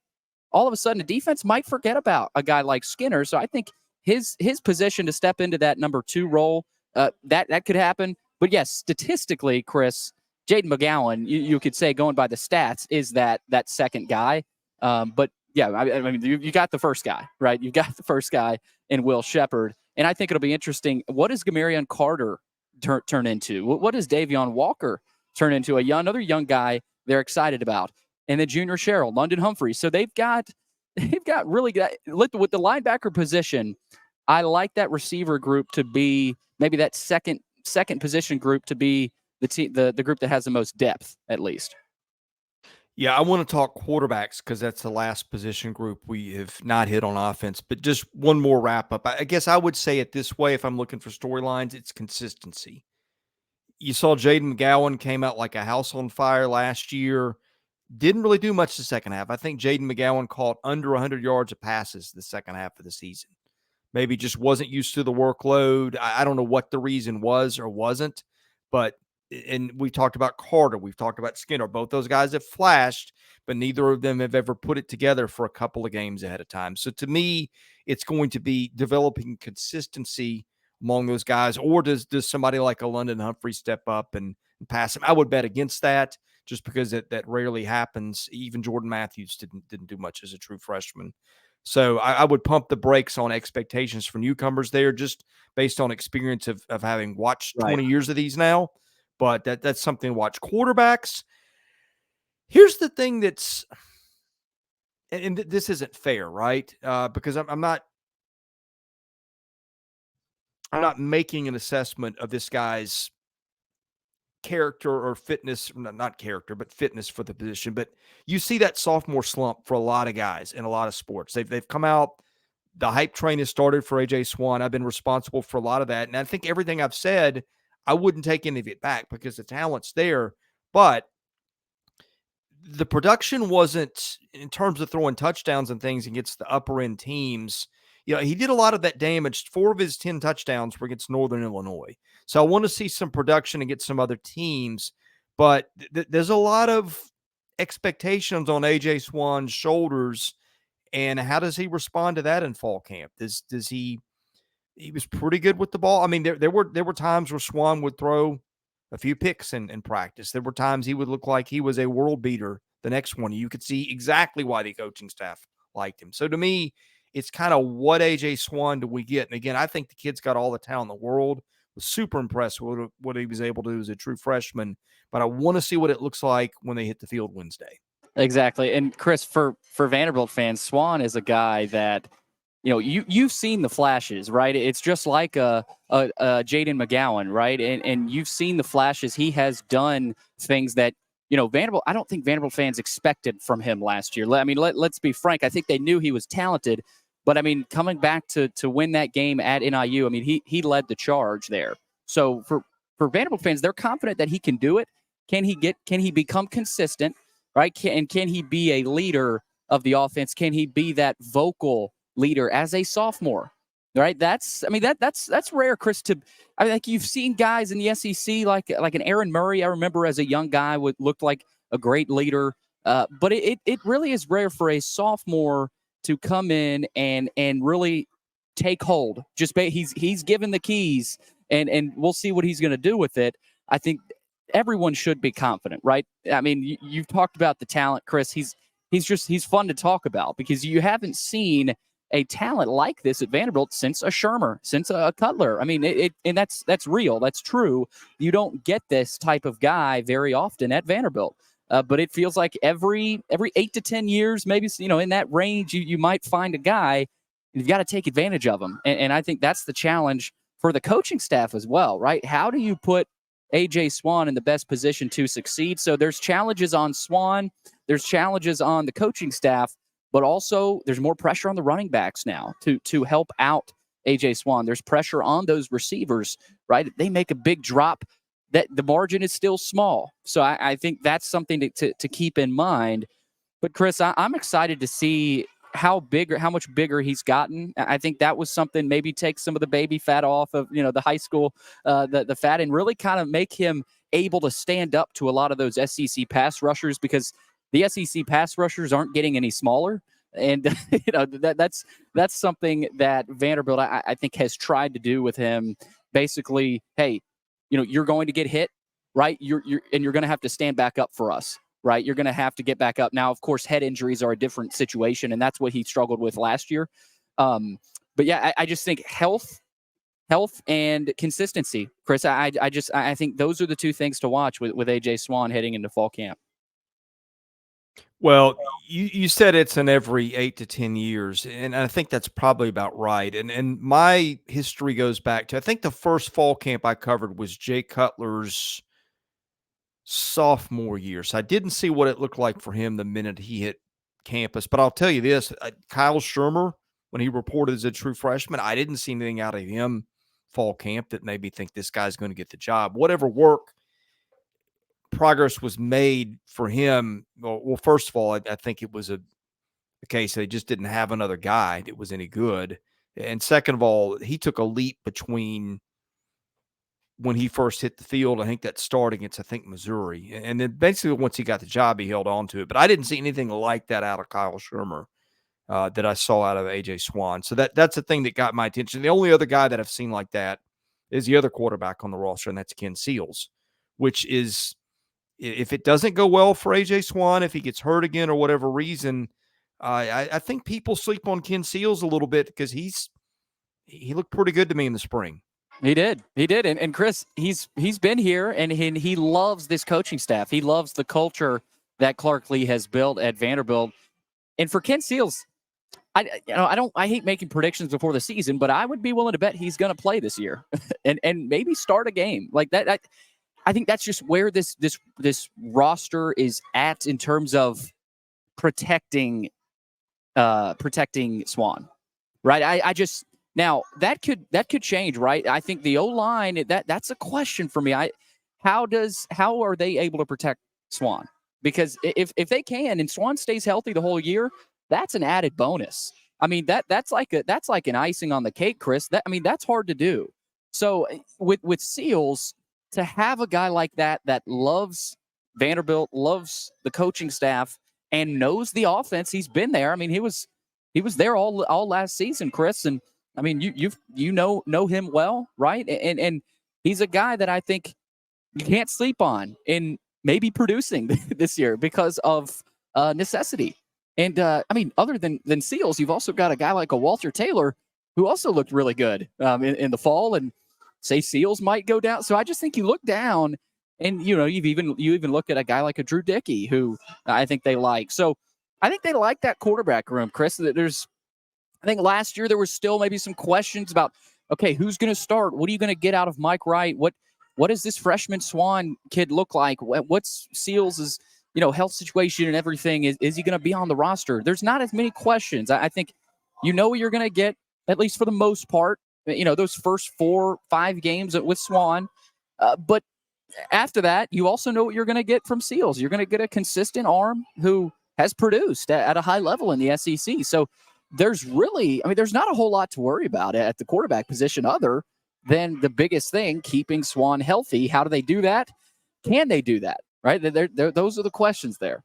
All of a sudden, the defense might forget about a guy like Skinner. So I think his position to step into that number 2 role, that could happen. But yes, statistically, Chris, Jaden McGowan, you could say, going by the stats, is that second guy. But yeah, I mean, you got the first guy, right? You got the first guy in Will Shepard. And I think it'll be interesting. What does Gamarion Carter turn into? What does Davion Walker turn into? Another young guy they're excited about. And then Junior Sherrill, London Humphreys. So they've got really good with the linebacker position. I like that receiver group to be maybe that second position group to be the group that has the most depth, at least. Yeah, I want to talk quarterbacks because that's the last position group we have not hit on offense. But just one more wrap up. I guess I would say it this way: if I'm looking for storylines, it's consistency. You saw Jaden McGowan came out like a house on fire last year. Didn't really do much the second half. I think Jaden McGowan caught under 100 yards of passes the second half of the season. Maybe just wasn't used to the workload. I don't know what the reason was or wasn't, but and we talked about Carter. We've talked about Skinner. Both those guys have flashed, but neither of them have ever put it together for a couple of games ahead of time. So to me, it's going to be developing consistency among those guys, or does somebody like a London Humphrey step up and pass him? I would bet against that just because that rarely happens. Even Jordan Matthews didn't do much as a true freshman. So I would pump the brakes on expectations for newcomers there just based on experience of having watched 20 years of these now. But that's something to watch. Quarterbacks, here's the thing that's – and this isn't fair, right? Because I'm not making an assessment of this guy's character or fitness, not character, but fitness for the position. But you see that sophomore slump for a lot of guys in a lot of sports. They've come out. The hype train has started for AJ Swann. I've been responsible for a lot of that. And I think everything I've said, I wouldn't take any of it back because the talent's there. But the production wasn't, in terms of throwing touchdowns and things against the upper end teams. You know, he did a lot of that damage. 4 of his 10 touchdowns were against Northern Illinois. So I want to see some production against some other teams. But there's a lot of expectations on AJ Swann's shoulders. And how does he respond to that in fall camp? Does he was pretty good with the ball. I mean, there were times where Swann would throw a few picks in practice. There were times he would look like he was a world beater the next one. You could see exactly why the coaching staff liked him. So to me, it's kind of what AJ Swann do we get? And again, I think the kid's got all the talent in the world. Was super impressed with what he was able to do as a true freshman. But I want to see what it looks like when they hit the field Wednesday. Exactly. And Chris, for Vanderbilt fans, Swann is a guy that, you know, you've seen the flashes, right? It's just like a Jaden McGowan, right? And you've seen the flashes. He has done things that, you know, Vanderbilt, I don't think Vanderbilt fans expected from him last year. I mean, let's be frank. I think they knew he was talented, but I mean, coming back to win that game at NIU, I mean, he led the charge there. So for Vanderbilt fans, they're confident that he can do it. Can he become consistent, right? Can he be a leader of the offense? Can he be that vocal leader as a sophomore? Right? That's rare, Chris. I mean, like, you've seen guys in the SEC like an Aaron Murray. I remember as a young guy looked like a great leader, but it really is rare for a sophomore to come in and really take hold. He's given the keys, and we'll see what he's going to do with it. I think everyone should be confident, right? I mean, you've talked about the talent, Chris. He's fun to talk about because you haven't seen a talent like this at Vanderbilt since a Shurmer, since a Cutler. I mean, and that's real. That's true. You don't get this type of guy very often at Vanderbilt. But it feels like every 8 to 10 years, maybe, you know, in that range, you might find a guy. You've got to take advantage of him. And I think that's the challenge for the coaching staff as well, right? How do you put AJ Swann in the best position to succeed? So there's challenges on Swann. There's challenges on the coaching staff. But also, there's more pressure on the running backs now to help out AJ Swann. There's pressure on those receivers, right? If they make a big drop, that the margin is still small. So I think that's something to keep in mind. But Chris, I'm excited to see how much bigger he's gotten. I think that was something, maybe take some of the baby fat off of, the high school, the fat, and really kind of make him able to stand up to a lot of those SEC pass rushers, because the SEC pass rushers aren't getting any smaller. And that's something that Vanderbilt, I think, has tried to do with him. Basically, hey, you're going to get hit, right? You're going to have to stand back up for us, right? You're going to have to get back up. Now, of course, head injuries are a different situation, and that's what he struggled with last year. But yeah, I just think health and consistency, Chris. I think those are the two things to watch with AJ Swann heading into fall camp. Well, you said it's in every 8 to 10 years, and I think that's probably about right. And my history goes back to, I think the first fall camp I covered was Jay Cutler's sophomore year. So I didn't see what it looked like for him the minute he hit campus. But I'll tell you this, Kyle Shurmer, when he reported as a true freshman, I didn't see anything out of him fall camp that made me think this guy's going to get the job. Whatever progress was made for him. Well, first of all, I think it was a case they just didn't have another guy that was any good. And second of all, he took a leap between when he first hit the field. I think that started against, Missouri. And then basically once he got the job, he held on to it. But I didn't see anything like that out of Kyle Shurmer that I saw out of AJ Swann. So that's the thing that got my attention. The only other guy that I've seen like that is the other quarterback on the roster, and that's Ken Seals, which is, if it doesn't go well for AJ Swann, if he gets hurt again or whatever reason, I think people sleep on Ken Seals a little bit, because he looked pretty good to me in the spring. He did. And Chris, he's been here, and he loves this coaching staff. He loves the culture that Clark Lee has built at Vanderbilt. And for Ken Seals, I hate making predictions before the season, but I would be willing to bet he's going to play this year and maybe start a game like that. I think that's just where this roster is at in terms of protecting Swann, right? Now that could change, right? I think the O-line, that's a question for me. How are they able to protect Swann? Because if they can, and Swann stays healthy the whole year, that's an added bonus. I mean, that's like an icing on the cake, Chris. That's hard to do. So with Seals, to have a guy like that loves Vanderbilt, loves the coaching staff, and knows the offense. He's been there. I mean, he was there all last season, Chris. And I mean, you know him well, right? And he's a guy that I think you can't sleep on in maybe producing this year because of necessity. And other than Seals, you've also got a guy like a Walter Taylor who also looked really good in the fall, and say Seals might go down. So I just think you look down, and you even look at a guy like a Drew Dickey, who I think they like. So I think they like that quarterback room, Chris. I think last year there was still maybe some questions about, okay, who's going to start? What are you going to get out of Mike Wright? What does this freshman Swann kid look like? What's Seals' health situation and everything? Is he going to be on the roster? There's not as many questions. I think what you're going to get, at least for the most part, those first 4-5 games with Swann. But after that, you also know what you're going to get from Seals. You're going to get a consistent arm who has produced at a high level in the SEC. So there's not a whole lot to worry about at the quarterback position other than the biggest thing, keeping Swann healthy. How do they do that? Can they do that? Right? Those are the questions there.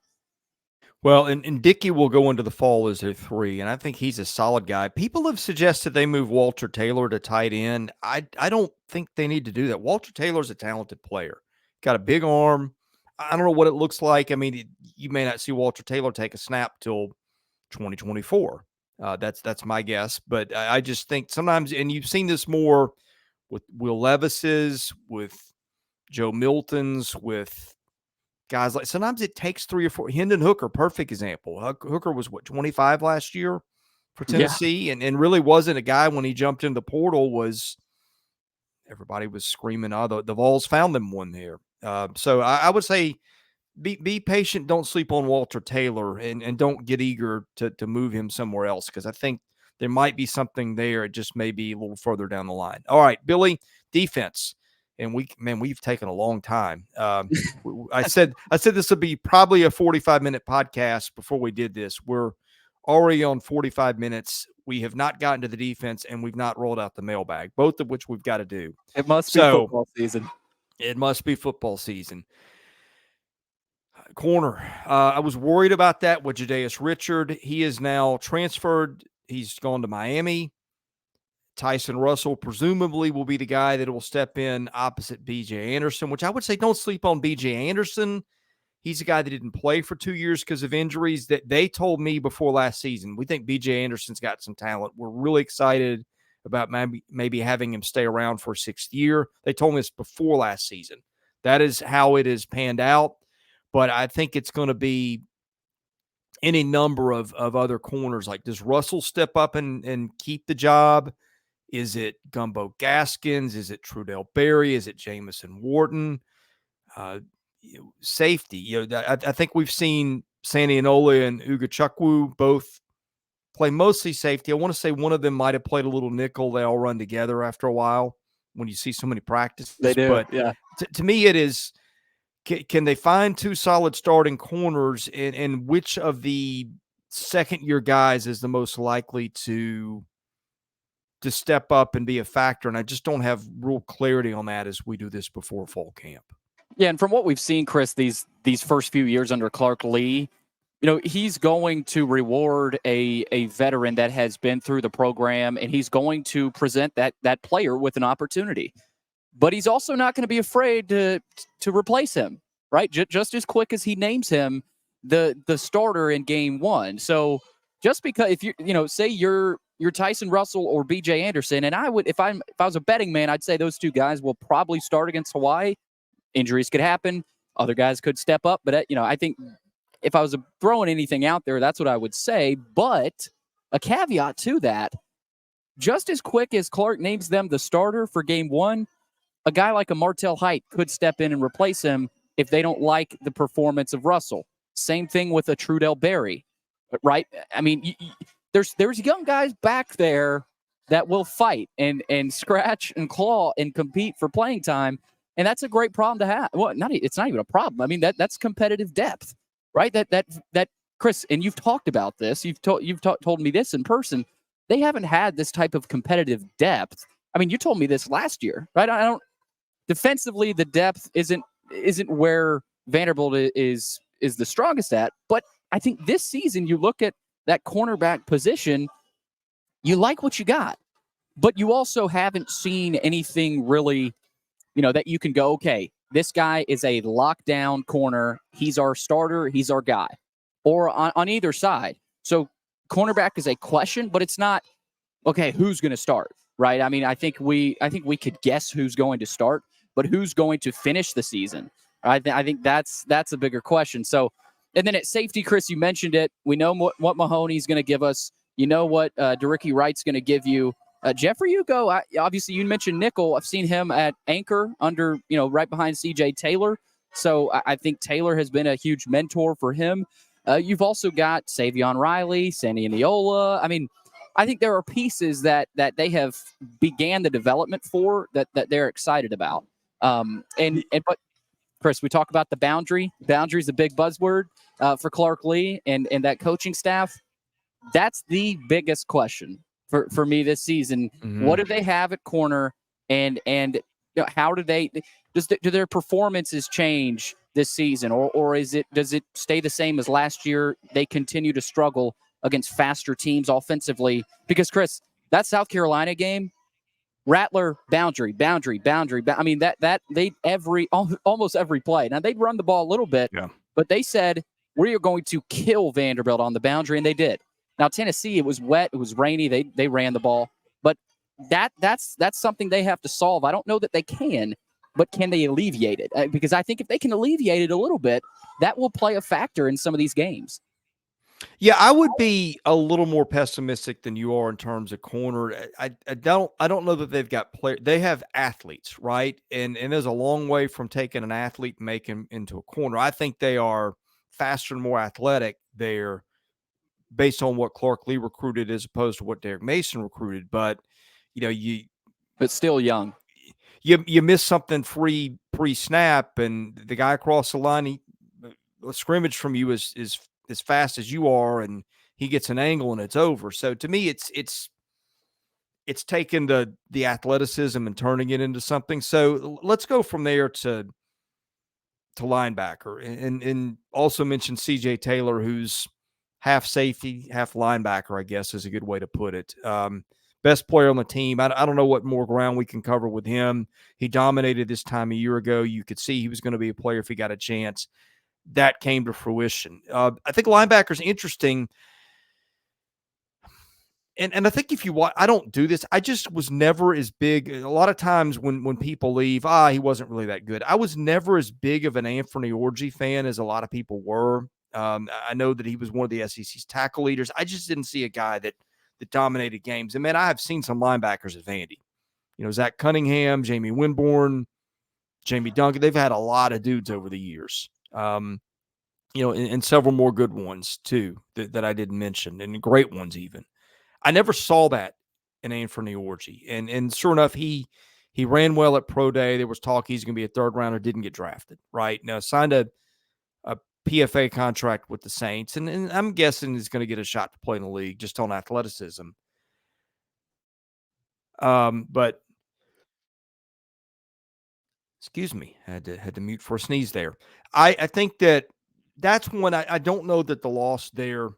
Well, and Dickey will go into the fall as a 3, and I think he's a solid guy. People have suggested they move Walter Taylor to tight end. I don't think they need to do that. Walter Taylor's a talented player. Got a big arm. I don't know what it looks like. I mean, you may not see Walter Taylor take a snap till 2024. That's my guess. But I just think sometimes, and you've seen this more with Will Levis's, with Joe Milton's, with guys like, sometimes it takes 3 or 4. Hendon Hooker, perfect example. Hooker was 25 last year for Tennessee, and really wasn't a guy when he jumped in the portal everybody was screaming, the Vols found them one there. So I would say be patient. Don't sleep on Walter Taylor, and don't get eager to move him somewhere else, because I think there might be something there. It just may be a little further down the line. All right, Billy, defense. And we've taken a long time. I said this would be probably a 45-minute podcast before we did this. We're already on 45 minutes. We have not gotten to the defense, and we've not rolled out the mailbag, both of which we've got to do. It must be football season. It must be football season. Corner. I was worried about that with Jadaeus Richard. He is now transferred. He's gone to Miami. Tyson Russell presumably will be the guy that will step in opposite B.J. Anderson, which I would say don't sleep on B.J. Anderson. He's a guy that didn't play for 2 years because of injuries. That they told me before last season, we think B.J. Anderson's got some talent. We're really excited about maybe having him stay around for a 6th year. They told me this before last season. That is how it has panned out. But I think it's going to be any number of other corners. Like, does Russell step up and keep the job? Is it Gumbo Gaskins? Is it Trudell Berry? Is it Jamison Wharton? Safety. I think we've seen Saniola and Ugachukwu both play mostly safety. I want to say one of them might have played a little nickel. They all run together after a while when you see so many practices. They do, but yeah. To me, it is, can they find 2 solid starting corners, and which of the second-year guys is the most likely to step up and be a factor? And I just don't have real clarity on that as we do this before fall camp. Yeah, and from what we've seen, Chris, these first few years under Clark Lee, he's going to reward a veteran that has been through the program, and he's going to present that player with an opportunity. But he's also not going to be afraid to replace him, right? Just as quick as he names him the starter in game 1. So just because if you say you're Tyson Russell or B.J. Anderson, and I would, if I was a betting man, I'd say those 2 guys will probably start against Hawaii. Injuries could happen. Other guys could step up. But, I think if I was throwing anything out there, that's what I would say. But a caveat to that, just as quick as Clark names them the starter for game 1, a guy like a Martel Height could step in and replace him if they don't like the performance of Russell. Same thing with a Trudell Berry, right? I mean, there's young guys back there that will fight and scratch and claw and compete for playing time. And that's a great problem to have. Well, it's not even a problem. I mean, that's competitive depth, right? That Chris, and you've talked about this. You've told me this in person. They haven't had this type of competitive depth. I mean, you told me this last year, right? I don't defensively, the depth isn't where Vanderbilt is the strongest at. But I think this season, you look at that cornerback position, you like what you got, but you also haven't seen anything really, that you can go, okay, this guy is a lockdown corner. He's our starter. He's our guy, or on either side. So cornerback is a question, but it's not, okay, who's going to start, right? I mean, I think we could guess who's going to start, but who's going to finish the season? I think that's a bigger question. So, and then at safety, Chris, you mentioned it. We know what Mahoney's going to give us. You know what DeRicky Wright's going to give you. Jeffrey Hugo, obviously you mentioned nickel. I've seen him at anchor under, right behind C.J. Taylor. So I think Taylor has been a huge mentor for him. You've also got Savion Riley, Sandy Neola. I mean, I think there are pieces that they have began the development for that they're excited about. But Chris, we talk about the boundary. Boundary is a big buzzword for Clark Lee and that coaching staff. That's the biggest question for me this season. Mm-hmm. What do they have at corner, and how do do their performances change this season, or does it stay the same as last year? They continue to struggle against faster teams offensively, because Chris, that South Carolina game, Rattler boundary. I mean that they almost every play. Now they'd run the ball a little bit, yeah, but they said we are going to kill Vanderbilt on the boundary, and they did. Now Tennessee, it was wet, it was rainy, they ran the ball, but that's something they have to solve. I don't know that they can, but can they alleviate it? Because I think if they can alleviate it a little bit, that will play a factor in some of these games. Yeah, I would be a little more pessimistic than you are in terms of corner. I don't know that they've got players. They have athletes, right? And there's a long way from taking an athlete and making him into a corner. I think they are faster and more athletic there based on what Clark Lee recruited as opposed to what Derek Mason recruited. But, but still young. You miss something free pre-snap, and the guy across the line, scrimmage from you is as fast as you are, and he gets an angle and it's over. So to me, it's taken the athleticism and turning it into something. So let's go from there to linebacker, and also mention CJ Taylor, who's half safety, half linebacker, I guess is a good way to put it. Best player on the team. I don't know what more ground we can cover with him. He dominated this time a year ago. You could see he was going to be a player if he got a chance. That came to fruition. I think linebacker's interesting. And I think if you watch, I don't do this. I just was never as big. A lot of times when people leave, he wasn't really that good. I was never as big of an Anthony Orji fan as a lot of people were. I know that he was one of the SEC's tackle leaders. I just didn't see a guy that dominated games. And man, I have seen some linebackers at Vandy. Zach Cunningham, Jamie Winborn, Jamie Duncan. They've had a lot of dudes over the years. And several more good ones too that I didn't mention, and great ones even. I never saw that in Anthony Orji. And sure enough, he ran well at Pro Day. There was talk he's going to be a third rounder, didn't get drafted, right? Now signed a PFA contract with the Saints, and I'm guessing he's going to get a shot to play in the league just on athleticism. But excuse me, had to mute for a sneeze there. I think that's when I don't know that the loss there,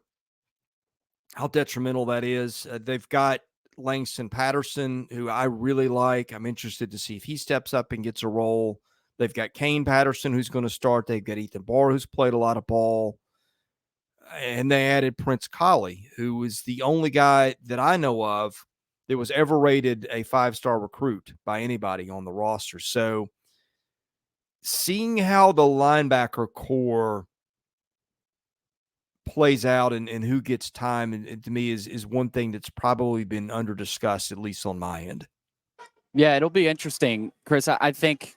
how detrimental that is. They've got Langston Patterson, who I really like. I'm interested to see if he steps up and gets a role. They've got Kane Patterson, who's going to start. They've got Ethan Barr, who's played a lot of ball. And they added Prince Colley, who is the only guy that I know of that was ever rated a 5-star recruit by anybody on the roster. So seeing how the linebacker core plays out and who gets time, and to me is one thing that's probably been under discussed, at least on my end. Yeah, it'll be interesting, Chris. I think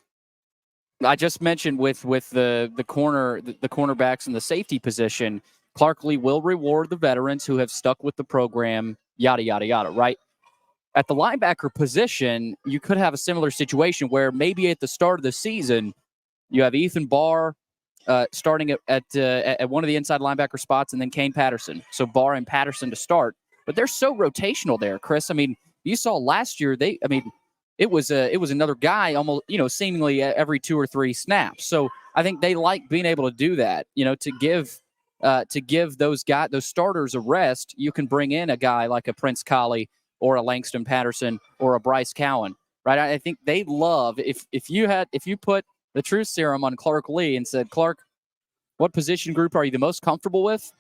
I just mentioned with the cornerbacks and the safety position, Clark Lee will reward the veterans who have stuck with the program, yada, yada, yada, right? At the linebacker position, you could have a similar situation where maybe at the start of the season, you have Ethan Barr starting at one of the inside linebacker spots, and then Kane Patterson. So Barr and Patterson to start. But they're so rotational there, Chris. I mean, you saw last year, it was another guy almost, seemingly every 2 or 3 snaps. So I think they like being able to do that, to give those starters a rest. You can bring in a guy like a Prince Colley or a Langston Patterson or a Bryce Cowan, right? I think they love if you put the truth serum on Clark Lee and said, Clark, what position group are you the most comfortable with?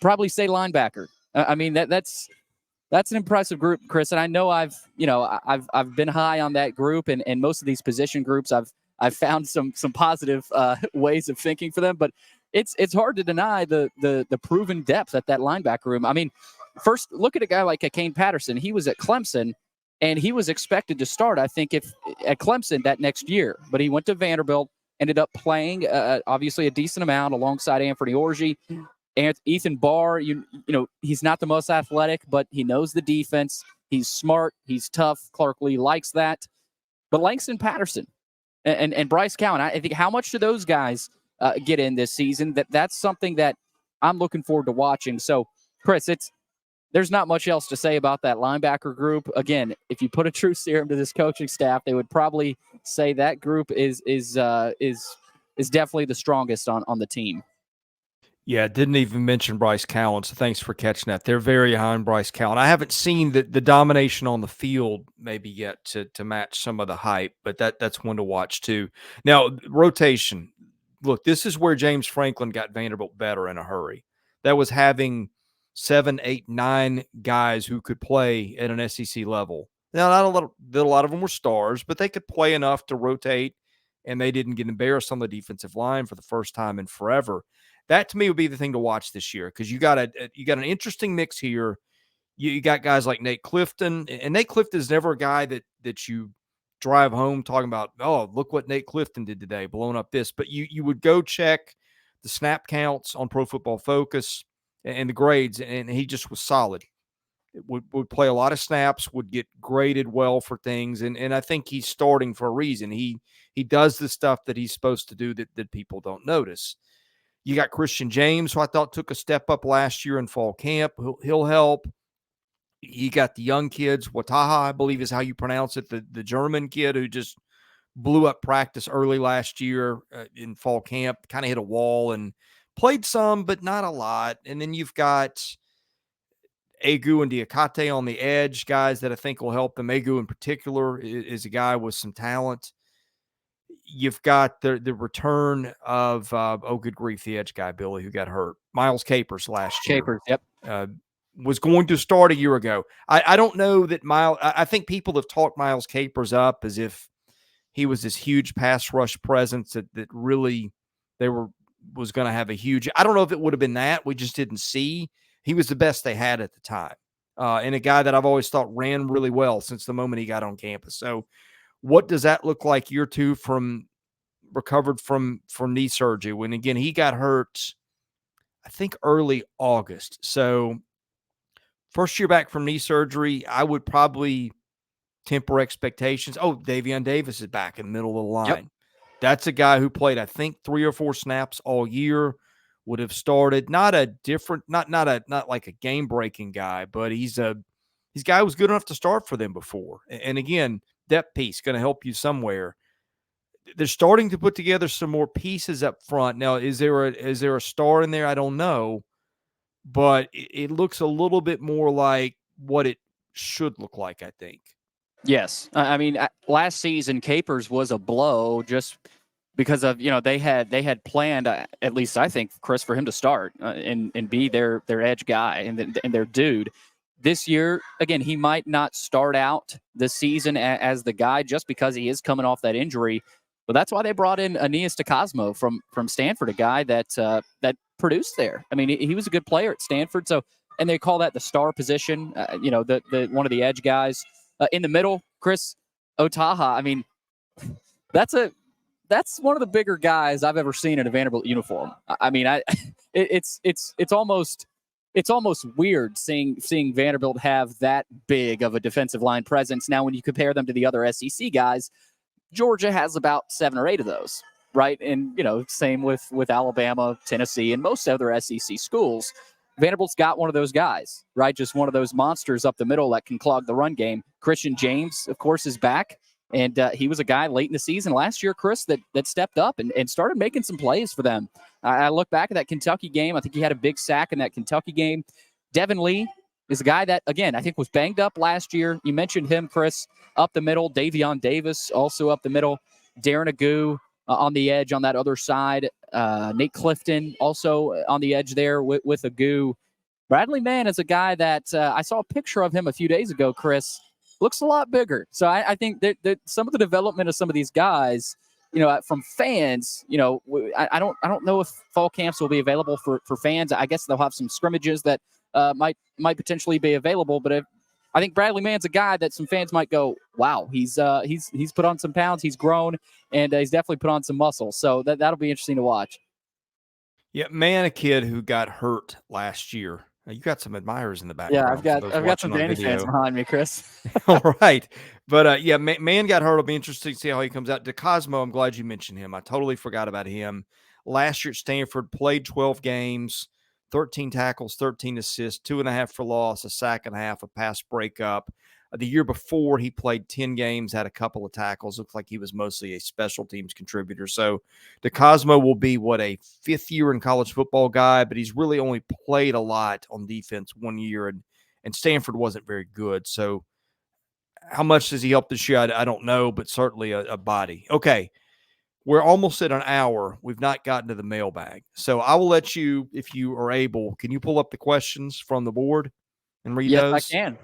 Probably say linebacker. I mean, that's an impressive group, Chris. And I know I've been high on that group, and most of these position groups I've found some positive ways of thinking for them, but it's hard to deny the proven depth at that linebacker room. I mean, first look at a guy like a Kane Patterson. He was at Clemson, and he was expected to start, I think, if at Clemson that next year. But he went to Vanderbilt, ended up playing obviously a decent amount alongside Anthony Orji. And Ethan Barr, he's not the most athletic, but he knows the defense. He's smart. He's tough. Clark Lee likes that. But Langston Patterson and Bryce Cowan, I think how much do those guys get in this season? That's something that I'm looking forward to watching. So, Chris, there's not much else to say about that linebacker group. Again, if you put a truth serum to this coaching staff, they would probably say that group is definitely the strongest on the team. Yeah, didn't even mention Bryce Cowan, so thanks for catching that. They're very high on Bryce Cowan. I haven't seen the domination on the field maybe yet to match some of the hype, but that's one to watch too. Now, rotation. Look, this is where James Franklin got Vanderbilt better in a hurry. That was having 7, 8, 9 guys who could play at an SEC level. Now, not a lot of them were stars, but they could play enough to rotate, and they didn't get embarrassed on the defensive line for the first time in forever. That to me would be the thing to watch this year, because you got an interesting mix here. You got guys like Nate Clifton, and Nate Clifton is never a guy that you drive home talking about, oh, look what Nate Clifton did today, blowing up this. But you would go check the snap counts on Pro Football Focus and the grades, and he just was solid. Would play a lot of snaps, would get graded well for things, and I think he's starting for a reason. He does the stuff that he's supposed to do that people don't notice. You got Christian James, who I thought took a step up last year in fall camp. He'll help. You got the young kids, Wataha, I believe is how you pronounce it, the German kid who just blew up practice early last year in fall camp, kind of hit a wall and played some, but not a lot. And then you've got Agu and Diakate on the edge, guys that I think will help them. Agu in particular is a guy with some talent. You've got the return of, good grief, the edge guy, Billy, who got hurt. Miles Capers last year. Capers, yep. Was going to start a year ago. I don't know that I think people have talked Miles Capers up as if he was this huge pass rush presence that really was going to have a huge. I don't know if it would have been that. We just didn't see. He was the best they had at the time. And a guy that I've always thought ran really well since the moment he got on campus. So what does that look like year two from recovered from knee surgery? When, again, he got hurt, I think, early August. So first year back from knee surgery, I would probably temper expectations. Oh, Davion Davis is back in the middle of the line. Yep. That's a guy who played, I think, 3 or 4 snaps all year, would have started. Not like a game-breaking guy, but he's a guy who was good enough to start for them before. And again, depth piece going to help you somewhere. They're starting to put together some more pieces up front. Now, is there a star in there? I don't know, but it looks a little bit more like what it should look like, I think. Yes. I mean, last season, Capers was a blow just because of, they had planned, at least I think, Chris, for him to start and be their edge guy and their dude. This year, again, he might not start out the season as the guy just because he is coming off that injury. But that's why they brought in Aeneas DeCosmo from Stanford, a guy that produced there. I mean, he was a good player at Stanford. So, and they call that the star position, the one of the edge guys. In the middle, Chris Otaha. I mean, that's one of the bigger guys I've ever seen in a Vanderbilt uniform. I mean, it's almost weird seeing Vanderbilt have that big of a defensive line presence. Now, when you compare them to the other SEC guys, Georgia has about 7 or 8 of those, right? And same with Alabama, Tennessee, and most other SEC schools. Vanderbilt's got one of those guys, right? Just one of those monsters up the middle that can clog the run game. Christian James, of course, is back. And he was a guy late in the season last year, Chris, that stepped up and started making some plays for them. I look back at that Kentucky game. I think he had a big sack in that Kentucky game. Devin Lee is a guy that, again, I think was banged up last year. You mentioned him, Chris, up the middle. Davion Davis also up the middle. Darren Agu on the edge on that other side. Nate Clifton also on the edge there with Agu. Bradley Mann is a guy that I saw a picture of him a few days ago, Chris. Looks a lot bigger. So I think that some of the development of some of these guys, from fans, I don't know if fall camps will be available for fans. I guess they'll have some scrimmages that might potentially be available. But I think Bradley Mann's a guy that some fans might go, wow, he's put on some pounds, he's grown, and he's definitely put on some muscle. So that'll be interesting to watch. Yeah, man, a kid who got hurt last year. You got some admirers in the background. Yeah, I've got some Vandy fans behind me, Chris. All right. But, man got hurt. It'll be interesting to see how he comes out. DeCosmo, I'm glad you mentioned him. I totally forgot about him. Last year at Stanford, played 12 games, 13 tackles, 13 assists, 2.5 for loss, a sack and a half, a pass breakup. The year before, he played 10 games, had a couple of tackles. Looked like he was mostly a special teams contributor. So DeCosmo will be, a 5th year in college football guy, but he's really only played a lot on defense 1 year, and Stanford wasn't very good. So how much does he help this year? I don't know, but certainly a body. Okay, we're almost at an hour. We've not gotten to the mailbag. So I will let you, if you are able, can you pull up the questions from the board and read those? Yes, I can.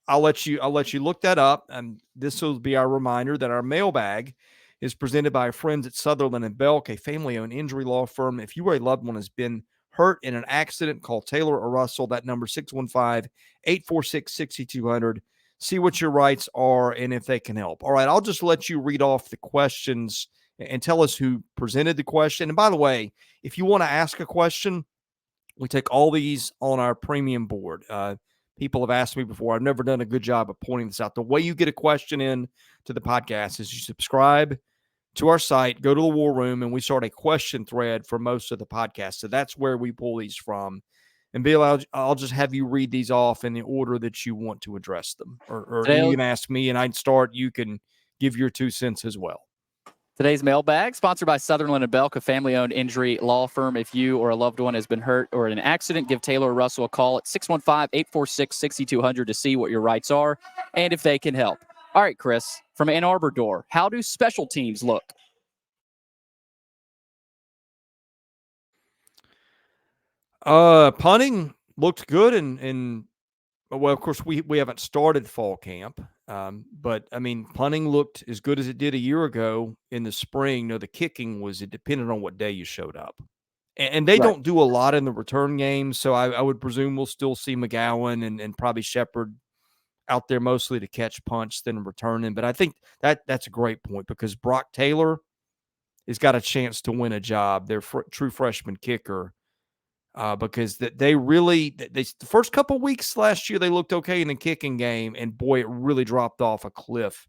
I'll let you look that up, and this will be our reminder that our mailbag is presented by our friends at Sutherland and Belk, a family-owned injury law firm. If you or a loved one has been hurt in an accident, call Taylor or Russell. That number 615-846-6200. See what your rights are and if they can help. All right, I'll just let you read off the questions and tell us who presented the question. And by the way, if you want to ask a question, we take all these on our premium board. People have asked me before. I've never done a good job of pointing this out. The way you get a question in to the podcast is you subscribe to our site, go to the War Room, and we start a question thread for most of the podcast. So that's where we pull these from. And Bill, I'll just have you read these off in the order that you want to address them. Or you can ask me, and I'd start. You can give your 2 cents as well. Today's mailbag, sponsored by Sutherland & Belk, a family-owned injury law firm. If you or a loved one has been hurt or in an accident, give Taylor or Russell a call at 615-846-6200 to see what your rights are and if they can help. All right, Chris, from Ann Arbor Door, how do special teams look? Punting looked good, and well, of course, we haven't started fall camp. But I mean, punting looked as good as it did a year ago in the spring. The kicking it depended on what day you showed up. And they don't do a lot in the return games, so I would presume we'll still see McGowan and probably Shepard out there mostly to catch punts than returning. But I think that's a great point because Brock Taylor has got a chance to win a job, their true freshman kicker, because they really the first couple weeks last year they looked okay in the kicking game, and boy, it really dropped off a cliff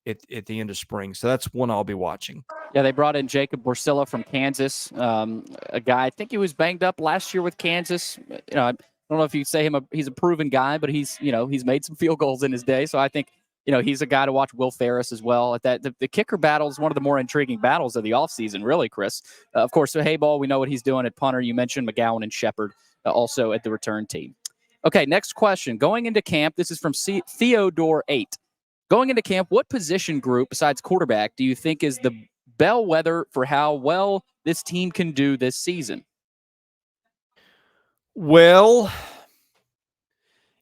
at the end of spring. So that's one I'll be watching. Yeah, they brought in Jacob Borsilla from Kansas, a guy. I think he was banged up last year with Kansas. I don't know if you say he's a proven guy, but he's made some field goals in his day. So I think he's a guy to watch. Will Ferris as well. At that, the kicker battle is one of the more intriguing battles of the offseason, really, Chris. Of course, so Hayball, we know what he's doing at punter. You mentioned McGowan and Shepard also at the return team. Okay, next question. Going into camp, this is from Theodore 8. Going into camp, what position group besides quarterback do you think is the bellwether for how well this team can do this season? Well,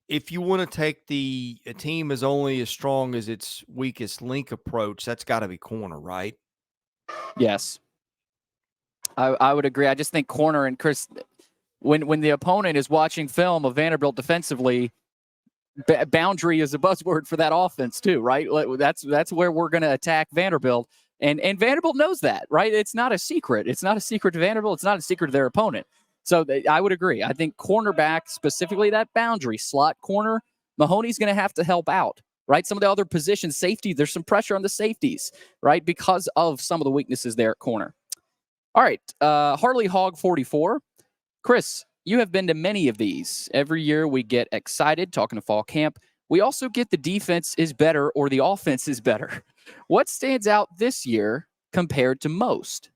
if you want to take a team is only as strong as its weakest link approach, that's got to be corner, right? Yes. I would agree. I just think corner, and Chris, when the opponent is watching film of Vanderbilt defensively, boundary is a buzzword for that offense too, right? That's where we're going to attack Vanderbilt. And Vanderbilt knows that, right? It's not a secret. It's not a secret to Vanderbilt. It's not a secret to their opponent. So I would agree. I think cornerback, specifically that boundary, slot corner, Mahoney's going to have to help out, right? Some of the other positions, safety, there's some pressure on the safeties, right? Because of some of the weaknesses there at corner. All right, Harley Hog 44. Chris, you have been to many of these. Every year we get excited talking to fall camp. We also get the defense is better or the offense is better. What stands out this year compared to most?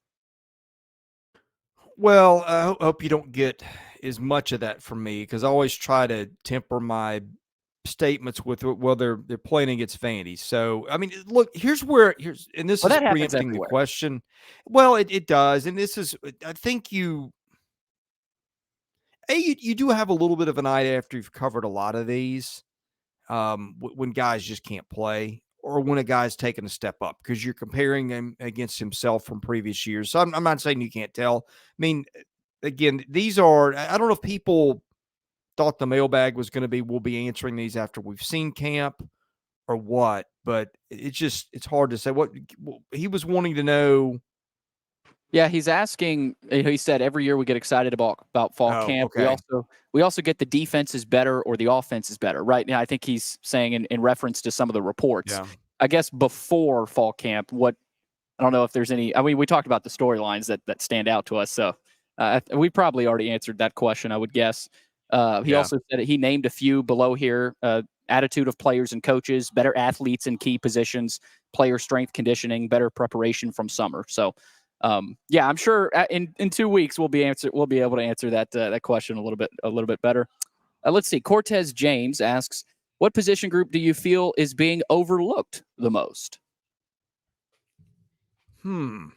Well, I hope you don't get as much of that from me because I always try to temper my statements with, well, they're playing against Vandy. So, I mean, look, and this is preempting the question. Well, it does. And this is, I think you do have a little bit of an eye after you've covered a lot of these when guys just can't play or when a guy's taking a step up because you're comparing him against himself from previous years. So I'm not saying you can't tell. I mean, again, these are – I don't know if people thought the mailbag was going to be we'll be answering these after we've seen camp or what, but it's hard to say. What he was wanting to know – yeah, he's asking. He said every year we get excited about fall camp. Okay. We also get the defense is better or the offense is better, right? Now I think he's saying in reference to some of the reports. Yeah. I guess before fall camp, I don't know if there's any. I mean, we talked about the storylines that stand out to us, so we probably already answered that question, I would guess. He also said he named a few below here: attitude of players and coaches, better athletes in key positions, player strength conditioning, better preparation from summer. So. I'm sure in 2 weeks we'll be able to answer that question a little bit better. Let's see. Cortez James asks, what position group do you feel is being overlooked the most? And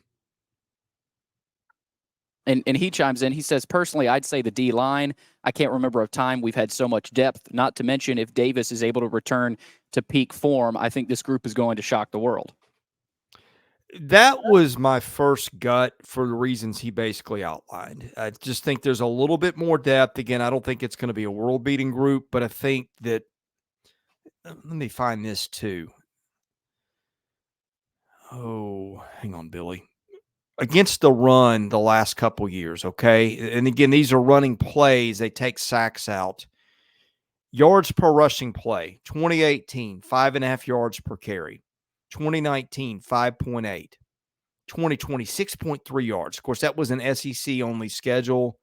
he chimes in. He says, personally, I'd say the D line. I can't remember a time we've had so much depth. Not to mention, if Davis is able to return to peak form, I think this group is going to shock the world. That was my first gut for the reasons he basically outlined. I just think there's a little bit more depth. Again, I don't think it's going to be a world-beating group, but I think that let me find this too. Oh, hang on, Billy. Against the run the last couple years, okay? And again, these are running plays. They take sacks out. Yards per rushing play, 2018, 5.5 yards per carry. 2019, 5.8. 2020, 6.3 yards. Of course, that was an SEC-only schedule.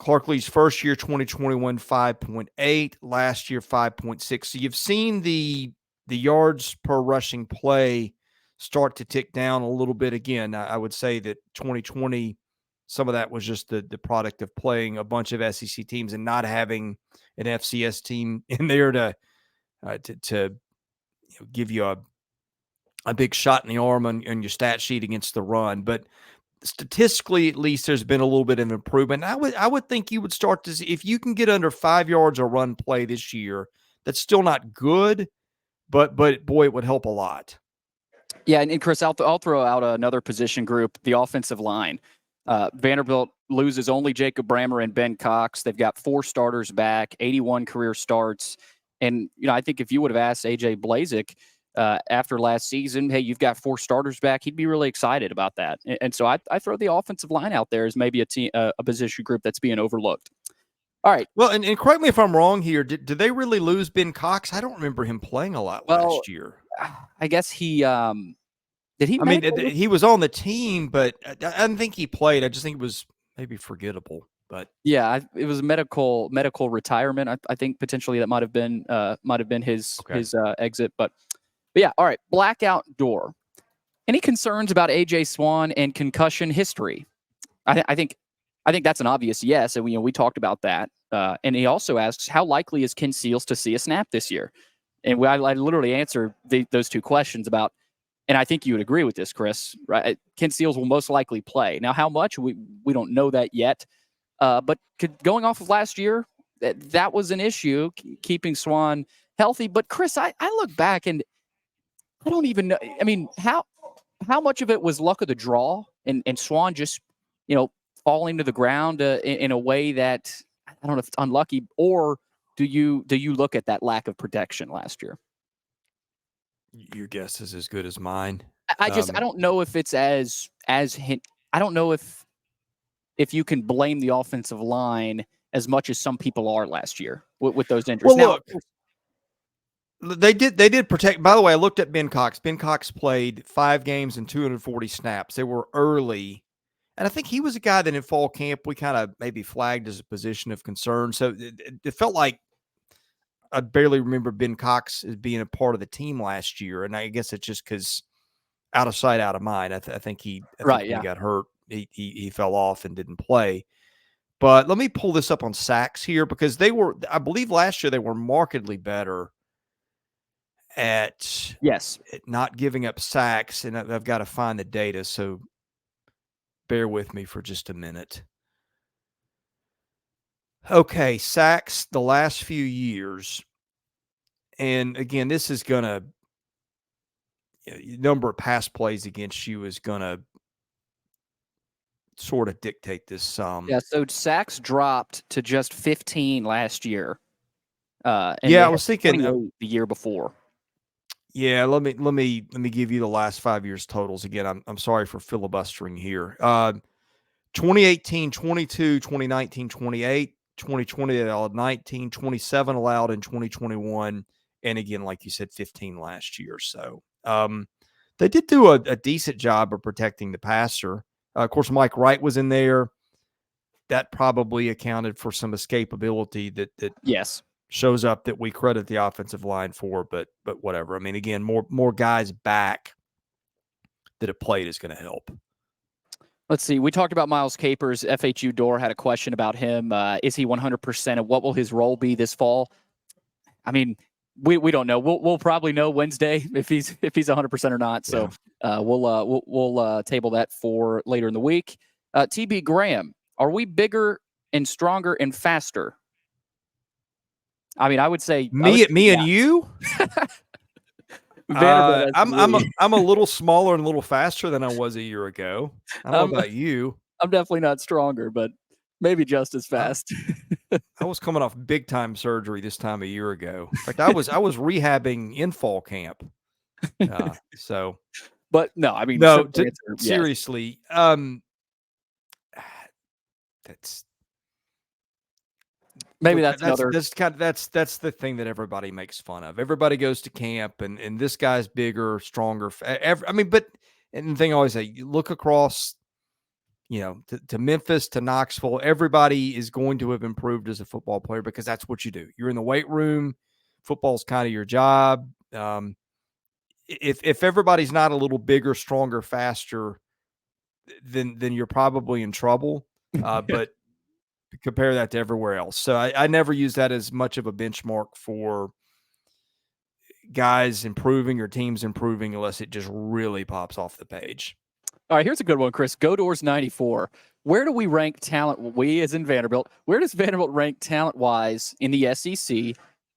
Clark Lee's first year, 2021, 5.8. Last year, 5.6. So you've seen the yards per rushing play start to tick down a little bit again. I would say that 2020, some of that was just the product of playing a bunch of SEC teams and not having an FCS team in there to give you a big shot in the arm on your stat sheet against the run. But statistically, at least, there's been a little bit of improvement. I would think you would start to see, if you can get under 5 yards a run play this year, that's still not good, but boy, it would help a lot. Yeah, and Chris, I'll throw out another position group, the offensive line. Vanderbilt loses only Jacob Brammer and Ben Cox. They've got 4 starters back, 81 career starts. And, I think if you would have asked A.J. Blazik after last season, hey, you've got 4 starters back, he'd be really excited about that. And so I throw the offensive line out there as maybe a position group that's being overlooked. All right. Well, and correct me if I'm wrong here. Did they really lose Ben Cox? I don't remember him playing a lot last year. I guess he did he? I mean, he was on the team, but I didn't think he played. I just think it was maybe forgettable. But yeah, it was medical retirement. I think potentially that might have been his exit. But yeah, all right. Blackout door. Any concerns about AJ Swann and concussion history? I think that's an obvious yes. And we talked about that. And he also asks, how likely is Ken Seals to see a snap this year? And I literally answered those 2 questions about. And I think you would agree with this, Chris, right? Ken Seals will most likely play. Now, how much? We don't know that yet. But going off of last year, that was an issue, keeping Swann healthy. But, Chris, I look back and I don't even know. I mean, how much of it was luck of the draw and Swann just, falling to the ground in a way that, I don't know if it's unlucky, or do you look at that lack of protection last year? Your guess is as good as mine. I don't know if it's as hint. I don't know if you can blame the offensive line as much as some people are last year with those injuries. Well, look, they did protect. By the way, I looked at Ben Cox. Ben Cox played 5 games and 240 snaps. They were early, and I think he was a guy that in fall camp we kind of maybe flagged as a position of concern. So it felt like I barely remember Ben Cox as being a part of the team last year, and I guess it's just because out of sight, out of mind. I think he got hurt. He fell off and didn't play. But let me pull this up on sacks here because I believe last year they were markedly better at not giving up sacks, and I've got to find the data, so bear with me for just a minute. Okay, sacks the last few years. And again, this is going to, number of pass plays against you is going to sort of dictate this sum. Yeah, so sacks dropped to just 15 last year. I was thinking the year before. Yeah, let me give you the last 5 years totals again. I'm sorry for filibustering here. 2018, 22, 2019, 28, 2020 they allowed 19, 27 allowed in 2021, and again, like you said, 15 last year. So they did do a decent job of protecting the passer. Of course, Mike Wright was in there. That probably accounted for some escapability that shows up that we credit the offensive line for, but whatever. I mean, again, more guys back that have played is going to help. Let's see. We talked about Miles Capers. FHU Door had a question about him. Is he 100%? And what will his role be this fall? I mean, we don't know. We'll probably know Wednesday if he's 100% or not. So we'll table that for later in the week. TB Graham, are we bigger and stronger and faster? I mean, I would say me and you. I'm a little smaller and a little faster than I was a year ago. I don't know about you. I'm definitely not stronger, but maybe just as fast. I was coming off big time surgery this time a year ago. In fact, I was rehabbing in fall camp. But no, I mean, no. Seriously, that's. Maybe that's another. That's the thing that everybody makes fun of. Everybody goes to camp, and this guy's bigger, stronger. I mean, but And the thing I always say, you look across, to Memphis, to Knoxville, everybody is going to have improved as a football player because that's what you do. You're in the weight room. Football's kind of your job. If everybody's not a little bigger, stronger, faster, then you're probably in trouble. But compare that to everywhere else. So I never use that as much of a benchmark for guys improving or teams improving unless it just really pops off the page. All right, here's a good one, Chris. Godors 94. Where do we rank talent? We, as in Vanderbilt, where does Vanderbilt rank talent-wise in the SEC?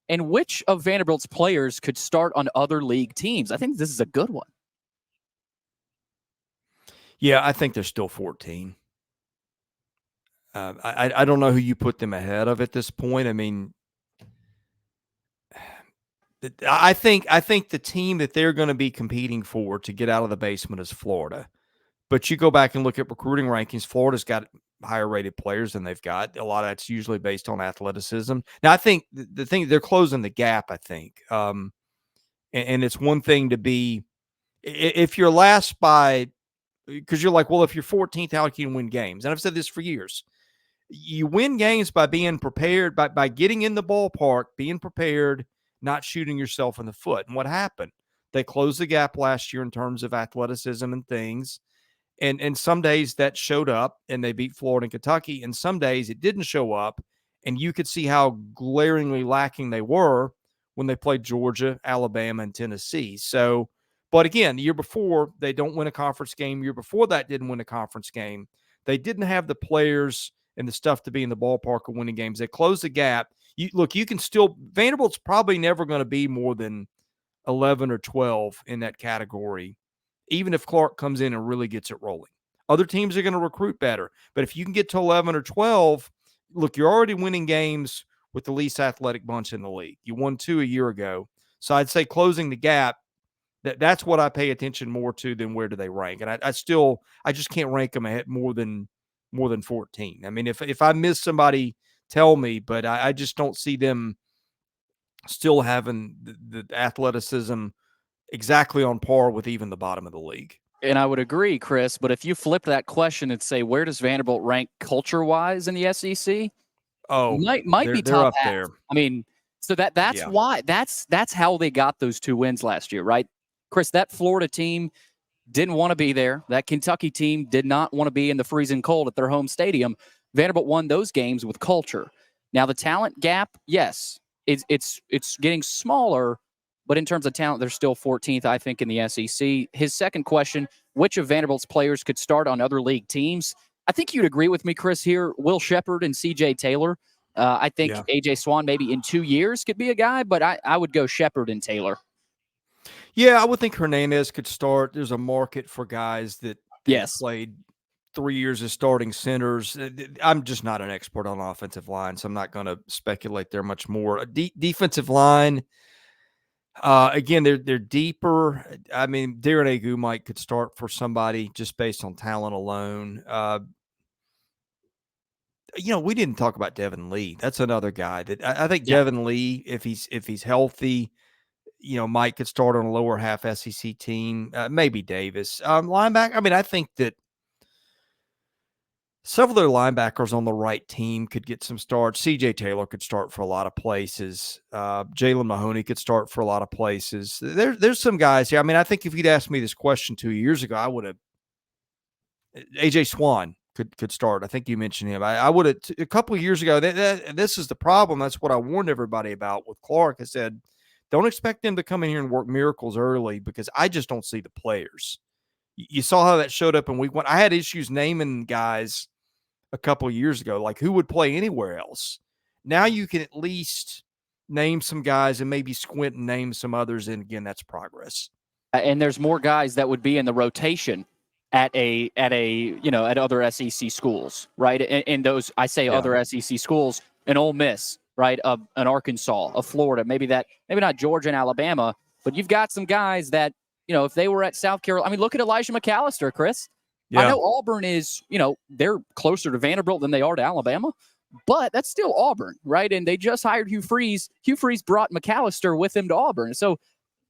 And which of Vanderbilt's players could start on other league teams? I think this is a good one. Yeah, I think they're still 14. I don't know who you put them ahead of at this point. I mean, I think the team that they're going to be competing for to get out of the basement is Florida. But you go back and look at recruiting rankings, Florida's got higher rated players than they've got. A lot of that's usually based on athleticism. Now, I think the thing, they're closing the gap, I think. And it's one thing to be, if you're last by, because you're like, well, if you're 14th, how can you win games? And I've said this for years. You win games by being prepared, by getting in the ballpark, being prepared, not shooting yourself in the foot. And what happened? They closed the gap last year in terms of athleticism and things. And some days that showed up and they beat Florida and Kentucky. And some days it didn't show up. And you could see how glaringly lacking they were when they played Georgia, Alabama, and Tennessee. So, but again, the year before, they don't win a conference game. The year before that, didn't win a conference game. They didn't have the players and the stuff to be in the ballpark of winning games. They closed the gap. You can still, Vanderbilt's probably never going to be more than 11 or 12 in that category, even if Clark comes in and really gets it rolling. Other teams are going to recruit better. But if you can get to 11 or 12, look, you're already winning games with the least athletic bunch in the league. You won 2 a year ago. So I'd say closing the gap, that's what I pay attention more to than where do they rank. And I just can't rank them ahead more than 14. I mean, if I miss somebody, tell me, but I just don't see them still having the athleticism exactly on par with even the bottom of the league. And I would agree, Chris, but if you flip that question and say, where does Vanderbilt rank culture-wise in the SEC? Oh, might be they're top up half. there. I mean, so that's why that's how they got those 2 wins last year, right? Chris, that Florida team didn't want to be there. That Kentucky team did not want to be in the freezing cold at their home stadium. Vanderbilt won those games with culture. Now the talent gap, yes, it's getting smaller, but in terms of talent, they're still 14th, I think, in the SEC. His second question, which of Vanderbilt's players could start on other league teams? I think you'd agree with me, Chris, here. Will Shepard and C.J. Taylor. I think A.J. Swann maybe in 2 years could be a guy, but I would go Shepard and Taylor. Yeah, I would think Hernandez could start. There's a market for guys that played 3 years as starting centers. I'm just not an expert on offensive line, so I'm not going to speculate there much more. Defensive line, again, they're deeper. I mean, Darren Agu could start for somebody just based on talent alone. We didn't talk about Devin Lee. That's another guy that I think Devin Lee, if he's healthy, Mike could start on a lower half SEC team. Maybe Davis. Linebacker, I mean, I think that several of their linebackers on the right team could get some starts. C.J. Taylor could start for a lot of places. Jalen Mahoney could start for a lot of places. There's some guys here. I mean, I think if you'd asked me this question 2 years ago, I would have. A.J. Swann could start. I think you mentioned him. I would have a couple of years ago. This is the problem. That's what I warned everybody about with Clark. I said, don't expect them to come in here and work miracles early because I just don't see the players. You saw how that showed up in week 1. I had issues naming guys a couple of years ago, like who would play anywhere else. Now you can at least name some guys and maybe squint and name some others. And again, that's progress. And there's more guys that would be in the rotation at other SEC schools, right? And those, I say other SEC schools, an Ole Miss, right? An Arkansas, a Florida, maybe not Georgia and Alabama, but you've got some guys that, if they were at South Carolina, I mean, look at Elijah McAllister, Chris. Yeah. I know Auburn is, they're closer to Vanderbilt than they are to Alabama, but that's still Auburn, right? And they just hired Hugh Freeze. Hugh Freeze brought McAllister with him to Auburn. So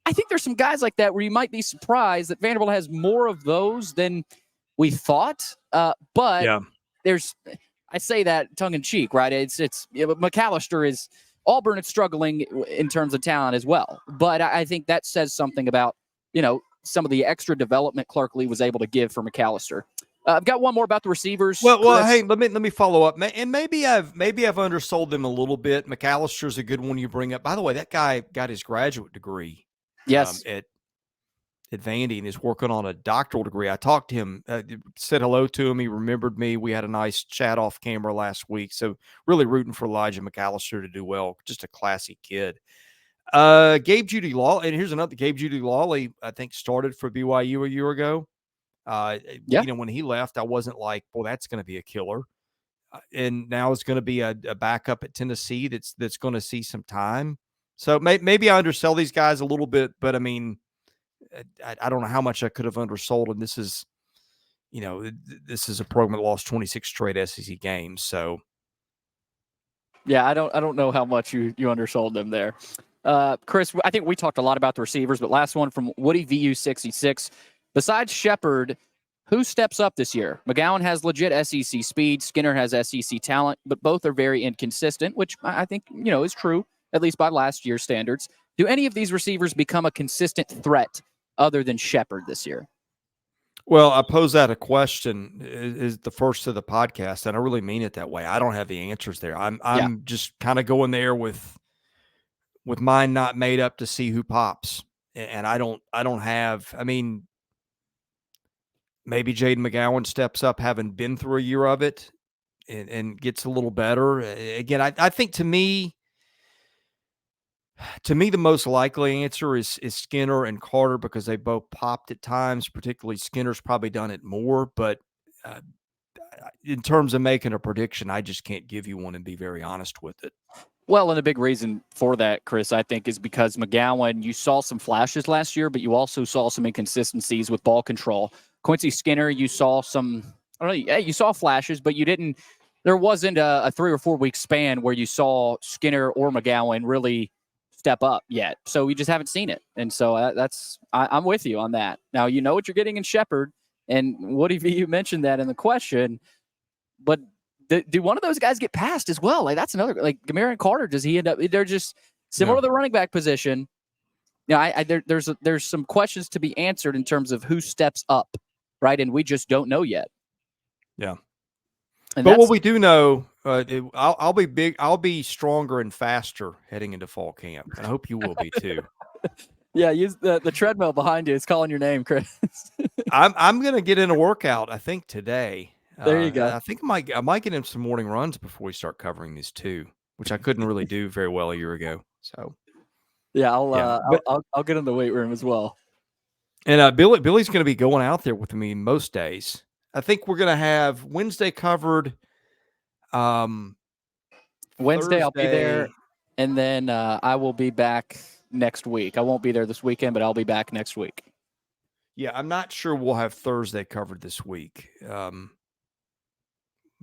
I think there's some guys like that where you might be surprised that Vanderbilt has more of those than we thought. But I say that tongue in cheek, right? It's McAllister is Auburn is struggling in terms of talent as well. But I think that says something about, some of the extra development Clark Lee was able to give for McAllister. I've got one more about the receivers. Well, hey, let me follow up, and maybe I've undersold them a little bit. McAllister's a good one you bring up. By the way, that guy got his graduate degree. Yes. At Vandy, and is working on a doctoral degree. I talked to him, said hello to him. He remembered me. We had a nice chat off camera last week. So really rooting for Elijah McAllister to do well. Just a classy kid. Gabe Judy Law, and here's another. Gabe Judy Lawley, I think, started for BYU a year ago. When he left, I wasn't like, well, that's going to be a killer. And now it's going to be a backup at Tennessee that's going to see some time. So maybe I undersell these guys a little bit, but I mean, I don't know how much I could have undersold. And this is, this is a program that lost 26 straight SEC games. So, yeah, I don't know how much you undersold them there. Chris, I think we talked a lot about the receivers, but last one from Woody VU66. Besides Shepard, who steps up this year? McGowan has legit SEC speed. Skinner has SEC talent, but both are very inconsistent, which I think, is true, at least by last year's standards. Do any of these receivers become a consistent threat other than Shepard this year? Well, I pose that a question is the first of the podcast, and I really mean it that way. I don't have the answers there. I'm just kind of going there with mine not made up to see who pops. And I don't have, I mean, maybe Jaden McGowan steps up having been through a year of it and gets a little better. Again, I think to me, the most likely answer is Skinner and Carter because they both popped at times, particularly Skinner's probably done it more. But in terms of making a prediction, I just can't give you one and be very honest with it. Well, and a big reason for that, Chris, I think, is because McGowan, you saw some flashes last year, but you also saw some inconsistencies with ball control. Quincy Skinner, you saw you saw flashes, but there wasn't a 3 or 4 week span where you saw Skinner or McGowan really step up yet. So we just haven't seen it. And so I'm with you on that. Now, you know what you're getting in Shepard, and Woody V, you mentioned that in the question, but do one of those guys get passed as well? Like that's another, like Gamarian Carter, does he end up, they're just similar to the running back position. There's some questions to be answered in terms of who steps up, right? And we just don't know yet. Yeah. But what we do know, I'll be big. I'll be stronger and faster heading into fall camp, and I hope you will be too. Yeah, use the treadmill behind you. It's calling your name, Chris. I'm going to get in a workout. I think today. There you go. I think I might get in some morning runs before we start covering these too, which I couldn't really do very well a year ago. So. Yeah, I'll get in the weight room as well. And Billy's going to be going out there with me most days. I think we're going to have Wednesday covered. Wednesday Thursday, I'll be there, and then I will be back next week. I won't be there this weekend, but I'll be back next week. Yeah, I'm not sure we'll have Thursday covered this week.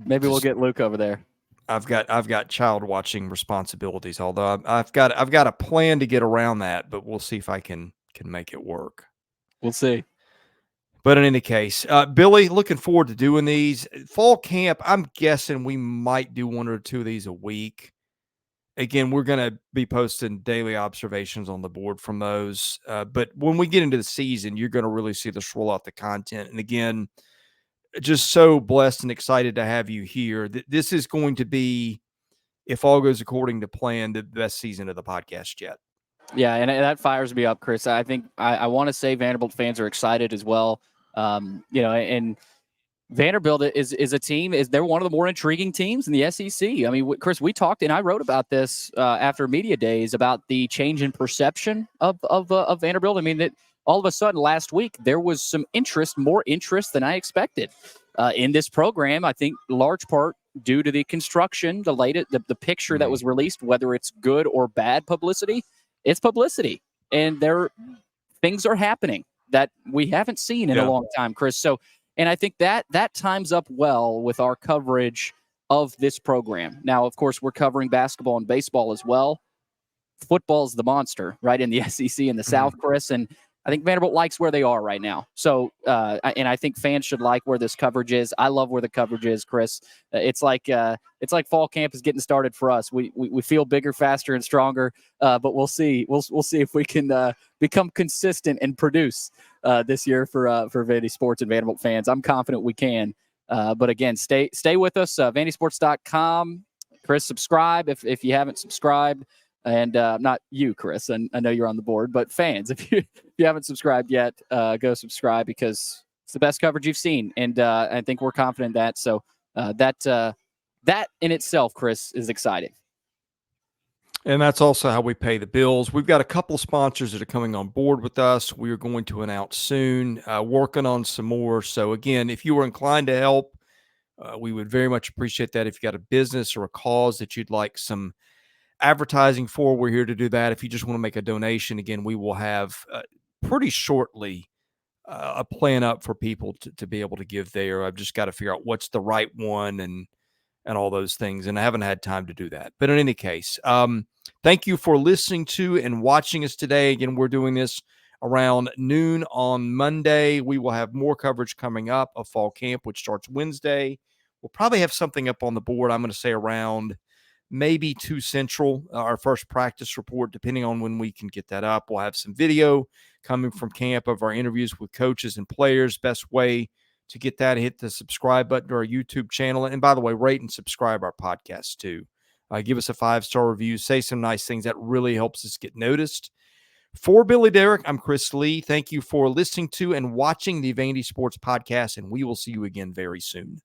Maybe we'll get Luke over there. I've got child watching responsibilities, although I've got a plan to get around that, but we'll see if I can make it work. We'll see. But in any case, Billy, looking forward to doing these. Fall camp, I'm guessing we might do 1 or 2 of these a week. Again, we're going to be posting daily observations on the board from those. But when we get into the season, you're going to really see us roll out the content. And again, just so blessed and excited to have you here. This is going to be, if all goes according to plan, the best season of the podcast yet. Yeah, and that fires me up, Chris. I think I want to say Vanderbilt fans are excited as well. And Vanderbilt is a team. They're one of the more intriguing teams in the SEC. I mean, Chris, we talked, and I wrote about this after media days about the change in perception of Vanderbilt. I mean, that all of a sudden last week there was some more interest than I expected in this program. I think large part due to the construction, the picture that was released, whether it's good or bad publicity. It's publicity, and things are happening that we haven't seen in a long time, Chris. So, and I think that times up well with our coverage of this program. Now, of course, we're covering basketball and baseball as well. football's the monster, right, in the SEC in the South, Chris, and I think Vanderbilt likes where they are right now. So, and I think fans should like where this coverage is. I love where the coverage is, Chris. It's like fall camp is getting started for us. We feel bigger, faster, and stronger. But we'll see. We'll see if we can become consistent and produce this year for VandySports and Vanderbilt fans. I'm confident we can. But again, stay with us. VandySports.com. Chris, subscribe if you haven't subscribed. And not you, Chris, and I know you're on the board, but fans, if you haven't subscribed yet, go subscribe because it's the best coverage you've seen, and I think we're confident in that. So that in itself, Chris, is exciting. And that's also how we pay the bills. We've got a couple sponsors that are coming on board with us. We are going to announce soon, working on some more. So again, if you were inclined to help, we would very much appreciate that. If you got a business or a cause that you'd like some advertising for, we're here to do that. If you just want to make a donation, again, we will have pretty shortly a plan up for people to be able to give there. I've just got to figure out what's the right one and all those things, and I haven't had time to do that. But in any case, thank you for listening to and watching us today. Again, we're doing this around noon on Monday. We will have more coverage coming up of fall camp, which starts Wednesday. We'll probably have something up on the board, I'm going to say around maybe 2 Central, our first practice report, depending on when we can get that up. We'll have some video coming from camp of our interviews with coaches and players. Best way to get that, hit the subscribe button to our YouTube channel. And by the way, rate and subscribe our podcast too. Give us a 5-star review. Say some nice things. That really helps us get noticed. For Billy Derrick, I'm Chris Lee. Thank you for listening to and watching the VandySports Podcast, and we will see you again very soon.